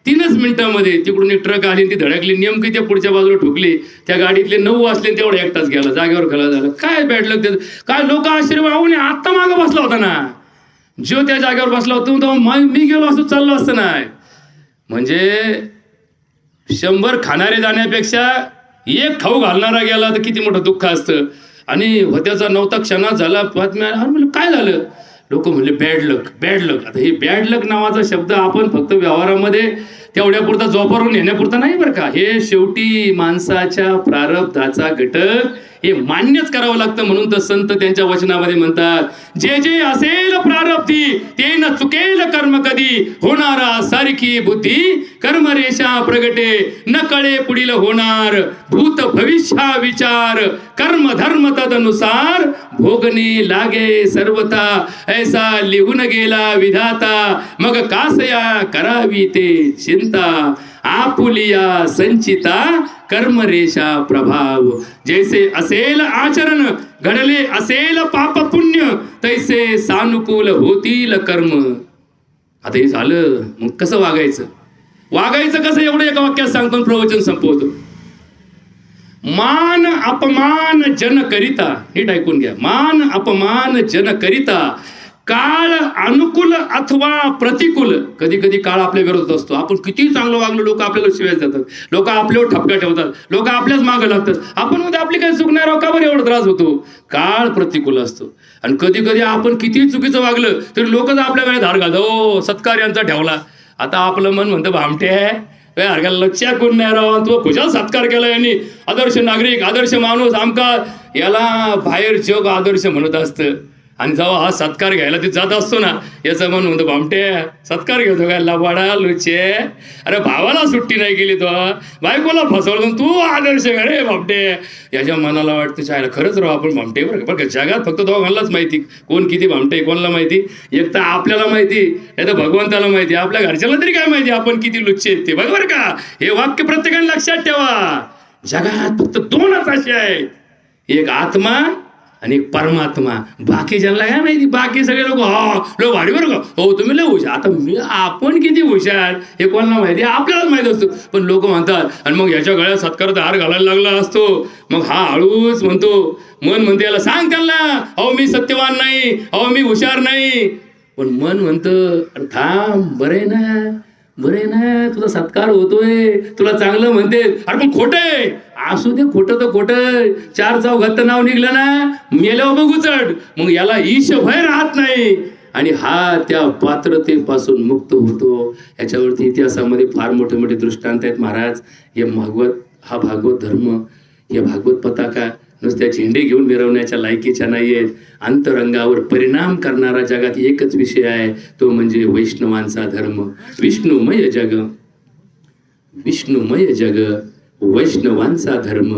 3च मिनिटांमध्ये तिकडून एक ट्रक आली, ती धडकली, नेमकी त्या पुढच्या बाजूला ठोकली. त्या गाडीतले 9 वाजले, तेवढा एकटाच गेला, जागेवर खला झाला. काय बॅड लक त्याचं. काय लोक आश्चर्य, आत्ता मागं बसला होता ना, जो त्या जागेवर बसला होता तेव्हा मी गेलो असं चाललो असतं नाही. म्हणजे 100 खाणारे जाण्यापेक्षा 1 खाऊ घालणारा गेला तर किती मोठं दुःख असतं. आणि होत्याचा 9 क्षणात झाला. बातम्या, अरे म्हणलं काय झालं? लोक म्हणले बॅड लक, बॅड लक. आता हे बॅड लक नावाचा शब्द आपण फक्त व्यवहारामध्ये तेवढ्यापुरता जोपारून येण्यापुरता नाही बरं का. हे शेवटी माणसाच्या प्रारब्धाचा घटक, हे मान्यच करावं लागतं. म्हणून तर संत त्यांच्या वचनामध्ये म्हणतात, जे जे असेल प्रारब्धी ते न चुकेल कर्म कधी, होणारा सारखी बुद्धी कर्मरेषा प्रगटे, न कळे पुढील होणार भूत भविष्या विचार, कर्म धर्म तदनुसार भोगणे लागे सर्वथा, ऐसा लिहून गेला विधाता, मग कासया करावी ते चिंता, आपुलिया संचिता कर्मरेषा प्रभाव, जैसे असेल आचरण घडले असेल पाप पुण्य, तैसे सानुकूल होतील कर्म. आता हे झालं, मग कसं वागायचं? वागायचं कसं एवढं एका वाक्यात सांगतो, प्रवचन संपवतो. मान अपमान जन करिता, नीट ऐकून घ्या, मान अपमान जन करिता, काळ अनुकूल अथवा प्रतिकूल. कधी कधी काळ आपल्या विरोधात असतो. आपण किती चांगलं वागलो, लोक आपल्याला शिवाय देतात, लोक आपल्यावर ठपका ठेवतात, लोक आपल्याच मागे लागतात. आपण मध्ये आपली काही चूक नाही राव, का बरं एवढा त्रास होतो? काळ प्रतिकूल असतो. आणि कधी कधी आपण किती चुकीचं वागलं तरी लोकच आपल्याकडे धार घालतात, ओ सत्कार यांचा ठेवला. आता आपलं मन म्हणतं भामटे आहे, हरगाला लक्ष्या कोण नाही राव, तो खुशाल सत्कार केला यांनी, आदर्श नागरिक, आदर्श माणूस, आमका. याला बाहेर जग आदर्श म्हणत असतं. आणि जेव्हा हा सत्कार घ्यायला ते जात असतो ना, याचं मन म्हणतो भामटे सत्कार घेतो काय लबाडा लुचे, अरे भावाला सुट्टी नाही केली, तो बायकोला फसवलं, तू आदर्श का रे भामटे. याच्या मनाला वाटतं चायला खरंच राव आपण भामटे. बरं का, जगात फक्त दोघांनाच माहिती कोण किती भामटे, कोणाला माहिती? एक तर आपल्याला माहिती, नाही तर भगवंताला माहिती. आपल्या घरच्याला तरी काय माहिती आपण किती लुच्चे आहेत ते. बरोबर का? हे वाक्य प्रत्येकाने लक्षात ठेवा. जगात फक्त 2च असे आहेत, एक आत्मा आणि एक परमात्मा. बाकी ज्यांना काय माहिती, बाकी सगळे लोक लोक भारी बरं का, हो तुम्ही लय हुशार. आता आपण किती हुशार हे कोणाला माहिती, आपल्यालाच माहित असतो. पण लोक म्हणतात, आणि मग ह्याच्या गळ्यात सत्काराचा हार घालायला लागला असतो. मग हा हळूच म्हणतो, मन म्हणते याला सांग त्यांना, अहो मी सत्यवान नाही, अहो मी हुशार नाही. पण मन म्हणतं अरे थांब, बरे ना बरे ना, तुझा सत्कार होतोय, तुला चांगलं म्हणते. अरे पण खोटं आहे, असू दे खोटं तर खोटं, 4 चौघात नाव निघलं ना, मेल्यावर बघू चढ. मग याला ईश भय राहत नाही आणि हा त्या पात्रतेपासून मुक्त होतो. याच्यावरती इतिहासामध्ये फार मोठे मोठे दृष्टांत आहेत महाराज. हा भागवत धर्म, या भागवत पताका नुसत्या झेंडे घेऊन मिरवण्याच्या लायकीच्या नाही आहेत. अंतरंगावर परिणाम करणारा जगात एकच विषय आहे, तो म्हणजे वैष्णवांचा धर्म. विष्णुमय जग वैष्णवांचा धर्म,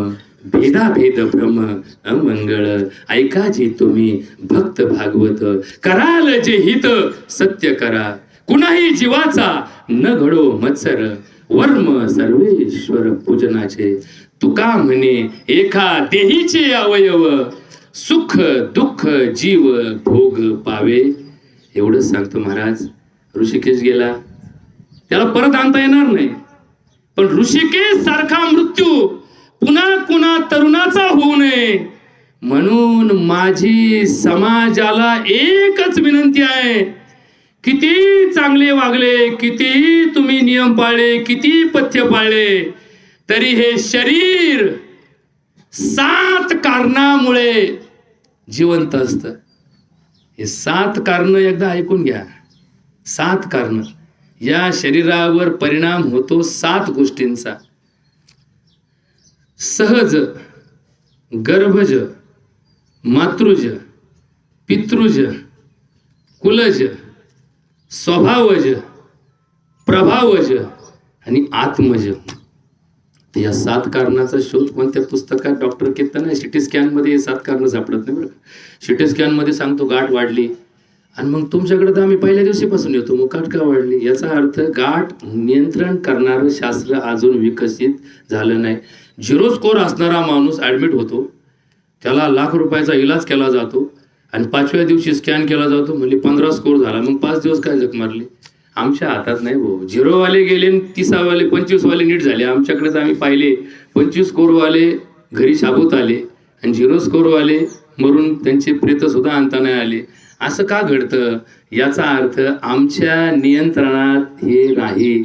भेदाभेद भ्रम अमंगळ. ऐका जी तुम्ही भक्त भागवत, कराल जे हित सत्य करा. कुणाही जीवाचा न घडो मत्सर, वर्म सर्वेश्वर पूजनाचे. तुका म्हणे एका देहीचे अवयव, सुख दुःख जीव भोग पावे. एवढंच सांगतो महाराज. ऋषिकेश गेला, त्याला परत आणता येणार नाही. पण ऋषिकेश सारखा मृत्यू पुन्हा कुणा तरुणाचा होऊ नये म्हणून माझी समाजाला एकच विनंती आहे. किती चांगले वागले, किती तुम्ही नियम पाळले, किती पथ्य पाळले, तरी हे शरीर 7 कारणामुळे जिवंत असतं. हे 7 कारण एकदा ऐकून घ्या. 7 कारण. या शरीरावर परिणाम होतो 7 गोष्टींचा. सहज, गर्भज, मातृज, पितृज, कुलज, स्वभावज, प्रभावज आणि आत्मज. या 7 कारणाचा शोध कोणत्या पुस्तकात डॉक्टर केतन सिटी स्कॅन मध्ये हे 7 कारण सापडत नाही बरं. सिटी स्कॅन मध्ये सांगतो गाठ वाढली, आणि मग तुमच्याकडे तर आम्ही पहिल्या दिवशीपासून येतो, मग गाठ का वाढली. याचा अर्थ गाठ नियंत्रण करणारं शास्त्र अजून विकसित झालं नाही. 0 स्कोर असणारा माणूस ऍडमिट होतो, त्याला लाख रुपयाचा इलाज केला जातो, आणि 5व्या दिवशी स्कॅन केला जातो, म्हणजे 15 स्कोर झाला. मग 5 दिवस काय जग मारली. आमच्या हातात नाही भाऊ. 0 वाले गेले, 30 वाले 25 वाले नीट झाले. आमच्याकडे तर आम्ही पाहिले 25 स्कोर वाले घरी शाबूत आले, आणि 0 स्कोर वाले मरून त्यांचे प्रेत सुद्धा आणता नाही आले. असं का घडतं. याचा अर्थ आमच्या नियंत्रणात हे नाही.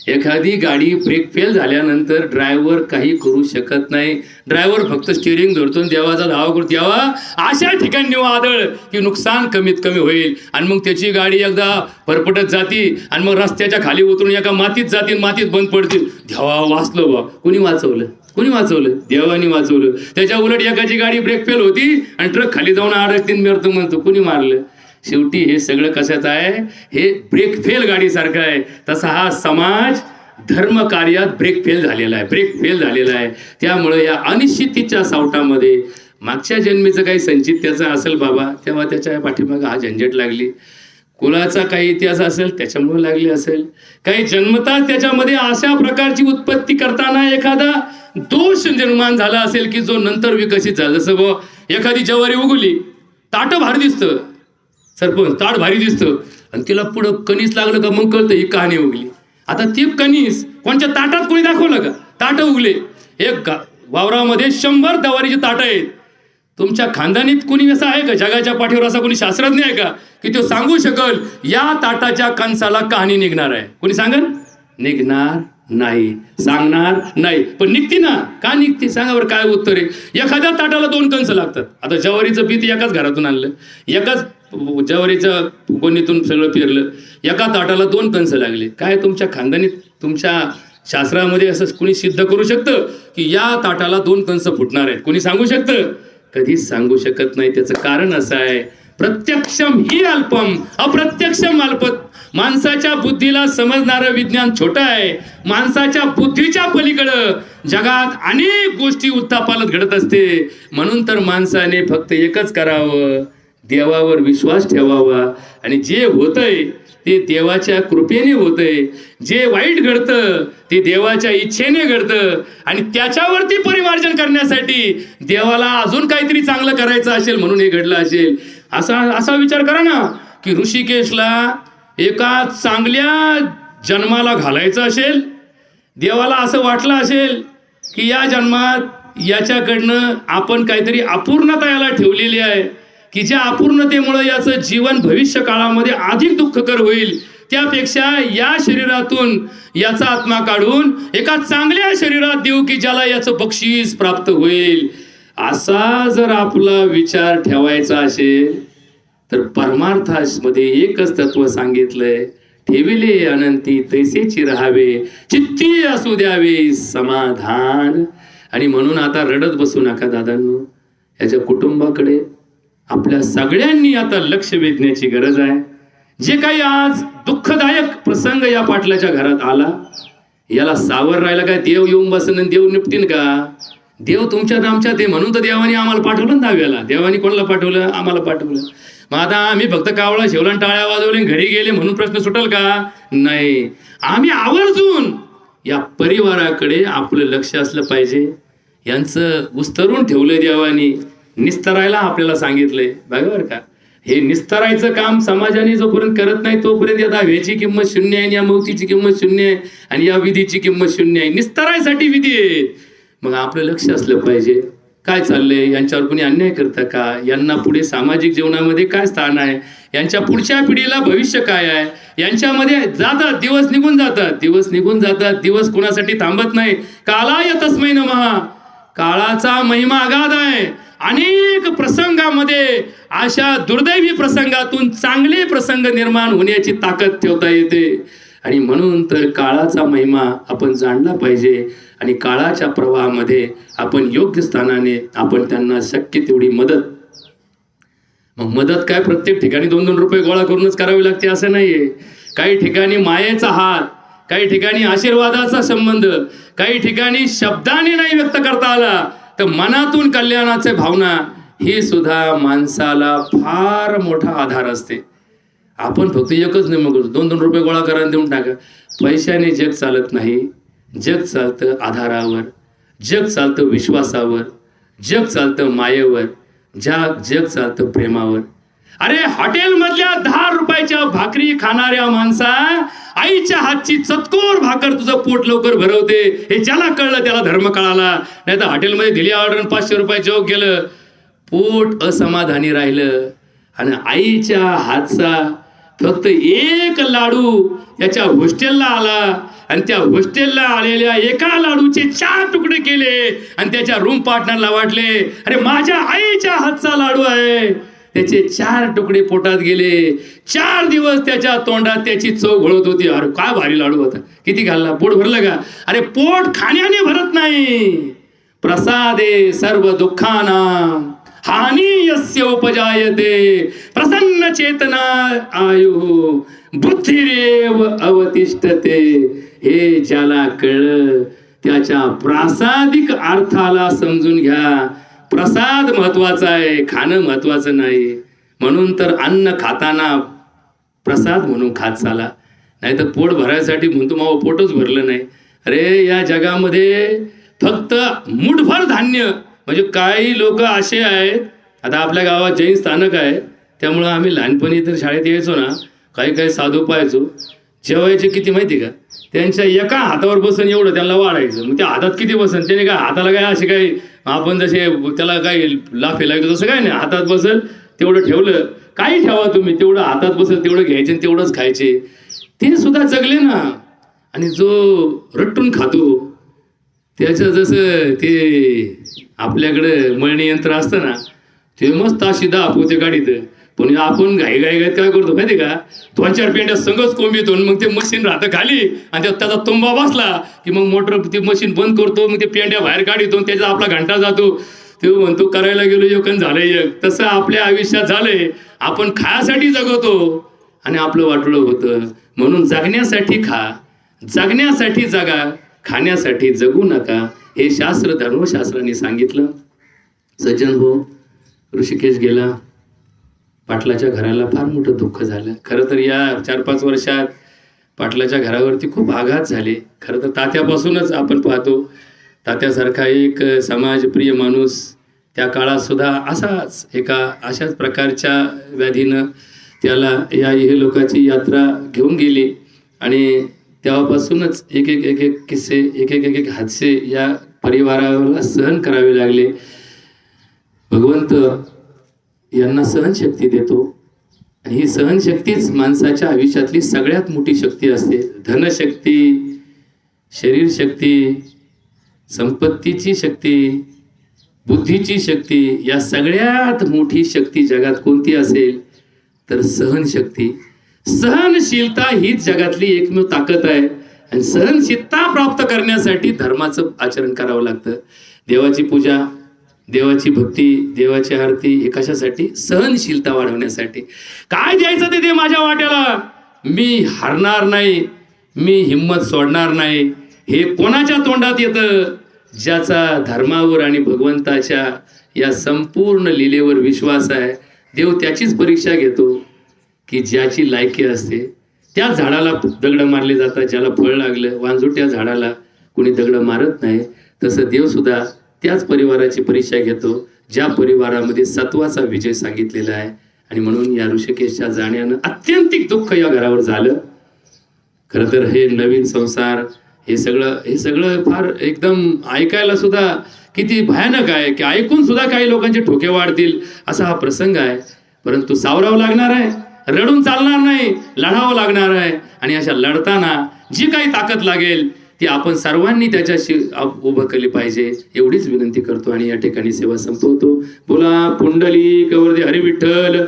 एखादी गाडी ब्रेक फेल झाल्यानंतर ड्रायव्हर काही करू शकत नाही. ड्रायव्हर फक्त स्टिअरिंग धरतो, देवाचा धावा करतो, देवा अशा ठिकाणी नेऊ आदळ की नुकसान कमीत कमी होईल. आणि मग त्याची गाडी एकदा फरफटत जाती, आणि मग रस्त्याच्या खाली उतरून एका मातीत जातील, मातीत बंद पडतील. देवा वाचलो बा. कुणी वाचवलं? देवानी वाचवलं. त्याच्या उलट एकाची गाडी ब्रेक फेल होती आणि ट्रक खाली जाऊन अडकतीन मिळतो म्हणतो, कुणी मारलं? शेवटी हे सगळं कशाचं आहे? हे ब्रेक फेल गाडीसारखं आहे. तसा हा समाज धर्म कार्यात ब्रेक फेल झालेला आहे. त्यामुळे या अनिश्चितीच्या सावटामध्ये मागच्या जन्मीचं काही संचित त्याचं असेल बाबा, तेव्हा त्याच्या पाठीमागं हा झंझट लागली. कुलाचा काही इतिहास असेल त्याच्यामुळे लागली असेल. काही जन्मताच त्याच्यामध्ये अशा प्रकारची उत्पत्ती करताना एखादा दोष निर्माण झाला असेल की जो नंतर विकसित झाला. जसं एखादी ज्वारी उगवली, ताट भारी दिसतं, सरपंच ताट भारी दिसतं, आणि तिला पुढं कणीस लागलं का मग कळतं ही कहाणी उगली. आता ती कणीस कोणत्या ताटात कोणी दाखवलं का? ताट उगले. एक वावरामध्ये 100 ज्वारीची ताटं आहेत. तुमच्या खानदानीत कोणी असं आहे का, जगाच्या पाठीवर असा कोणी शास्त्रज्ञ आहे का की तो सांगू शकल या ताटाच्या कणसाला कहाणी निघणार आहे? कोणी सांगल? निघणार नाही, सांगणार नाही. पण निघते ना. का निघते सांगा बरं, काय उत्तर आहे? एखाद्या ताटाला 2 कंस लागतात. आता ज्वारीचं पीठ एकाच घरातून आणलं, एकाच ज्वारीचं गोणीतून सगळं पेरलं, एका ताटाला 2 कंस लागले. काय तुमच्या खानदानीत, तुमच्या शास्त्रामध्ये असं कोणी सिद्ध करू शकतं की या ताटाला 2 कंस फुटणार आहेत? कोणी सांगू शकतं? कधीच सांगू शकत नाही. त्याचं कारण असं आहे, प्रत्यक्षम ही अल्पम अप्रत्यक्षम अल्पत. माणसाच्या बुद्धीला समजणारं विज्ञान छोटं आहे. माणसाच्या बुद्धीच्या पलीकडं जगात अनेक गोष्टी उत्तापालत घडत असते. म्हणून तर माणसाने फक्त एकच करावं, देवावर विश्वास ठेवावा. आणि जे होतंय ते देवाच्या कृपेने होतंय. जे वाईट घडतं ते देवाच्या इच्छेने घडतं, आणि त्याच्यावरती परिमार्जन करण्यासाठी करण्यासाठी, देवाला अजून काहीतरी चांगलं करायचं असेल म्हणून हे घडलं असेल. असा विचार करा ना की ऋषिकेशला एका चांगल्या जन्माला घालायचं असेल, देवाला असं वाटलं असेल की या जन्मात याच्याकडनं आपण काहीतरी अपूर्णता याला ठेवलेली आहे, की ज्या अपूर्णतेमुळे याचं जीवन भविष्य काळामध्ये अधिक दुःखकर होईल, त्यापेक्षा या शरीरातून याचा आत्मा काढून एका चांगल्या शरीरात देऊ की ज्याला याचं बक्षीस प्राप्त होईल. असा जर आपला विचार ठेवायचा असेल तर परमार्थामध्ये एकच तत्व सांगितलंय, ठेविले अनंती तैसेची राहावे, चित्ती असू द्यावे समाधान. आणि म्हणून आता रडत बसू नका दादांनो, याच्या कुटुंबाकडे आपल्या सगळ्यांनी आता लक्ष वेधण्याची गरज आहे. जे काही आज दुःखदायक प्रसंग या पाटलाच्या घरात आला, याला सावर राहिला काय देव येऊन बसन आणि देव निपटीन का? देव तुमच्यात आमच्यात आहे म्हणून तर देवाने आम्हाला पाठवलं ना दहाव्याला. देवाने कोणाला पाठवलं? आम्हाला पाठवलं. मग आता आम्ही फक्त कावळा शेवला टाळ्या वाजवले घरी गेले म्हणून प्रश्न सुटल का? नाही. आम्ही आवर्जून या परिवाराकडे आपलं लक्ष असलं पाहिजे. यांचं उस्तरून ठेवलंय देवानी, निस्तरायला आपल्याला सांगितलंय. बरोबर का? हे निस्तरायचं काम समाजाने जोपर्यंत करत नाही तोपर्यंत या दहाव्याची किंमत शून्य आहे, या मौतीची किंमत शून्य आहे आणि या विधीची किंमत शून्य आहे. निस्तरायसाठी विधी आहेत. मग आपलं लक्ष असलं पाहिजे. काय चाललंय? यांच्यावर कोणी अन्याय करतं का? यांना पुढे सामाजिक जीवनामध्ये काय स्थान आहे? यांच्या पुढच्या पिढीला भविष्य काय आहे? यांच्यामध्ये जातात दिवस निघून जातात, दिवस निघून जातात. दिवस कोणासाठी थांबत नाही. कालाय तस्मै नमः. काळाचा महिमा अगाध आहे. अनेक प्रसंगामध्ये अशा दुर्दैवी प्रसंगातून चांगले प्रसंग निर्माण होण्याची ताकद ठेवता येते. आणि म्हणून तर काळाचा महिमा आपण जाणला पाहिजे आणि काळाच्या प्रवाहामध्ये आपण योग्य स्थानाने आपण त्यांना शक्य तेवढी मदत. मग मदत काय प्रत्येक ठिकाणी 2-2 रुपये गोळा करूनच करावी लागते असं नाहीये. काही ठिकाणी मायेचा हात, काही ठिकाणी आशीर्वादाचा संबंध, काही ठिकाणी शब्दाने नाही व्यक्त करता आला तर मनातून कल्याणाचे भावना, ही सुद्धा माणसाला फार मोठा आधार असते. आपण फक्त एकच नेमकं करतो, 2-2 रुपये गोळा करा आणि देऊन टाका. पैशाने जग चालत नाही. जग चालतं आधारावर, जग चालतं विश्वासावर, जग चालतं मायेवर, जग चालतं प्रेमावर. अरे हॉटेलमधल्या 10 रुपयाच्या भाकरी खाणाऱ्या माणसा आईच्या हातची चतकोर भाकर तुझं पोट लवकर भरवते. हे ज्याला कळलं त्याला धर्म कळाला. नाही तर हॉटेलमध्ये दिली ऑर्डर 500 रुपये जेव गेलं, पोट असमाधानी राहिलं. आणि आईच्या हातचा फक्त एक लाडू याच्या हॉस्टेलला आला आणि त्या हॉस्टेलला आलेल्या एका लाडूचे 4 तुकडे केले आणि त्याच्या रूम पार्टनरला वाटले अरे माझ्या आईच्या हातचा लाडू आहे. त्याचे 4 तुकडे पोटात गेले. 4 दिवस त्याच्या तोंडात त्याची चव घोळत होती. अरे काय भारी लाडू होता. किती खाल्ला? पोट भरलं का? अरे पोट खाण्याने भरत नाही. प्रसादे सर्व दुःखानां हानी यस्य उपजायते प्रसन्न चेतना आयु बुद्धिरेव अवतिष्ठते. हे ज्याला कळलं त्याच्या प्रासादिक अर्थाला समजून घ्या. प्रसाद महत्वाचा आहे, खाणं महत्वाचं नाही. म्हणून तर अन्न खाताना प्रसाद म्हणून खात चाला, नाही तर पोट भरायसाठी म्हणतो मग पोटच भरलं नाही. अरे या जगामध्ये फक्त मुठभर धान्य, म्हणजे काही लोक असे आहेत. आता आपल्या गावात जैन स्थानक आहे, त्यामुळं आम्ही लहानपणी तर शाळेत यायचो ना, काही साधू पाहायचो. जेवायचे किती माहिती का? त्यांच्या एका हातावर बसून एवढं त्यांना वाढायचं. मग त्या हातात किती बसन? त्याने काय हाताला काय असे काही आपण जसे त्याला काही लाफे लागतो तसं काय नाही. हातात बसल तेवढं ठेवलं, काही ठेवा तुम्ही, तेवढं हातात बसल तेवढं घ्यायचे आणि तेवढंच खायचे. ते सुद्धा जगले ना. आणि जो रट्टून खातो त्याचं जसं ते आपल्याकडं मळणी यंत्र असतं ना, ते मस्त अशी 10 पोते काढीत. पण आपण घाई काय करतो माहिती का? 2-4 पेंड्या संगच कोंबीतो. मग ते मशीन राहतं खाली आणि त्याचा तुंबा बसला की मग मोटर ती मशीन बंद करतो. मग ते पेंड्या बाहेर काढितो. त्याचा आपला घंटा जातो. ते म्हणतो करायला गेलो एकन झालं एक. तसं आपल्या आयुष्यात झालंय. आपण खायासाठी जगवतो आणि आपलं वाटलं होतं. म्हणून जगण्यासाठी खा, जगण्यासाठी जगा, खाण्यासाठी जगू नका. हे शास्त्र धर्मशास्त्राने सांगितलं. सज्जन हो, ऋषिकेश गेला. पाटलाच्या घराला फार मोठं दुःख झालं. खरं तर या 4-5 वर्षात पाटलाच्या घरावरती खूप आघात झाले. खरं तर तात्यापासूनच आपण पाहतो तात्यासारखा एक समाजप्रिय माणूस त्या काळात सुद्धा असाच एका अशाच प्रकारच्या व्याधीनं त्याला या इहलोकाची यात्रा घेऊन गेली आणि तेव्हापासूनच एक एक एक एक किस्से एक एक एक एक हादसे या परिवाराला सहन करावे लागले. भगवंत यांना सहनशक्ती देतो आणि ही सहनशक्तीच माणसाच्या आयुष्यातली सगळ्यात मोठी शक्ती असते. धनशक्ती, शरीर शक्ती, संपत्तीची शक्ती, बुद्धीची शक्ती, या सगळ्यात मोठी शक्ती जगात कोणती असेल तर सहनशक्ती. सहनशीलता हीच जगातली एकमेव ताकद आहे आणि सहनशीलता प्राप्त करण्यासाठी धर्माचं आचरण करावं लागतं. देवाची पूजा, देवाची भक्ती, देवाची आरती हे कशासाठी? सहनशीलता वाढवण्यासाठी. काय द्यायचं ते दे माझ्या वाट्याला, मी हरणार नाही, मी हिंमत सोडणार नाही. हे कोणाच्या तोंडात येतं? ज्याचा धर्मावर आणि भगवंताच्या या संपूर्ण लीलेवर विश्वास आहे. देव त्याचीच परीक्षा घेतो की ज्याची लायकी असते. त्या झाडाला दगड मारले जातात ज्याला फळ लागलं. वांजुट्या झाडाला कोणी दगड मारत नाही. तसं देव सुद्धा त्याच परिवाराची परीक्षा घेतो ज्या परिवारामध्ये सत्वाचा विजय सांगितलेला आहे. आणि म्हणून या ऋषिकेशच्या जाण्यानं अत्यंतिक दुःख या घरावर झालं. खरं तर हे नवीन संसार हे सगळं फार एकदम ऐकायला सुद्धा किती भयानक आहे की ऐकून सुद्धा काही लोकांचे ठोके वाढतील असा हा प्रसंग आहे. परंतु सावरावं लागणार आहे, रडून चालणार नाही, लढावं लागणार आहे. आणि अशा लढताना जी काही ताकद लागेल ती आपण सर्वांनी त्याच्याशी उभं केली पाहिजे एवढीच विनंती करतो आणि या ठिकाणी सेवा संपवतो. बोला पुंडलिक वरदे हरी विठ्ठल.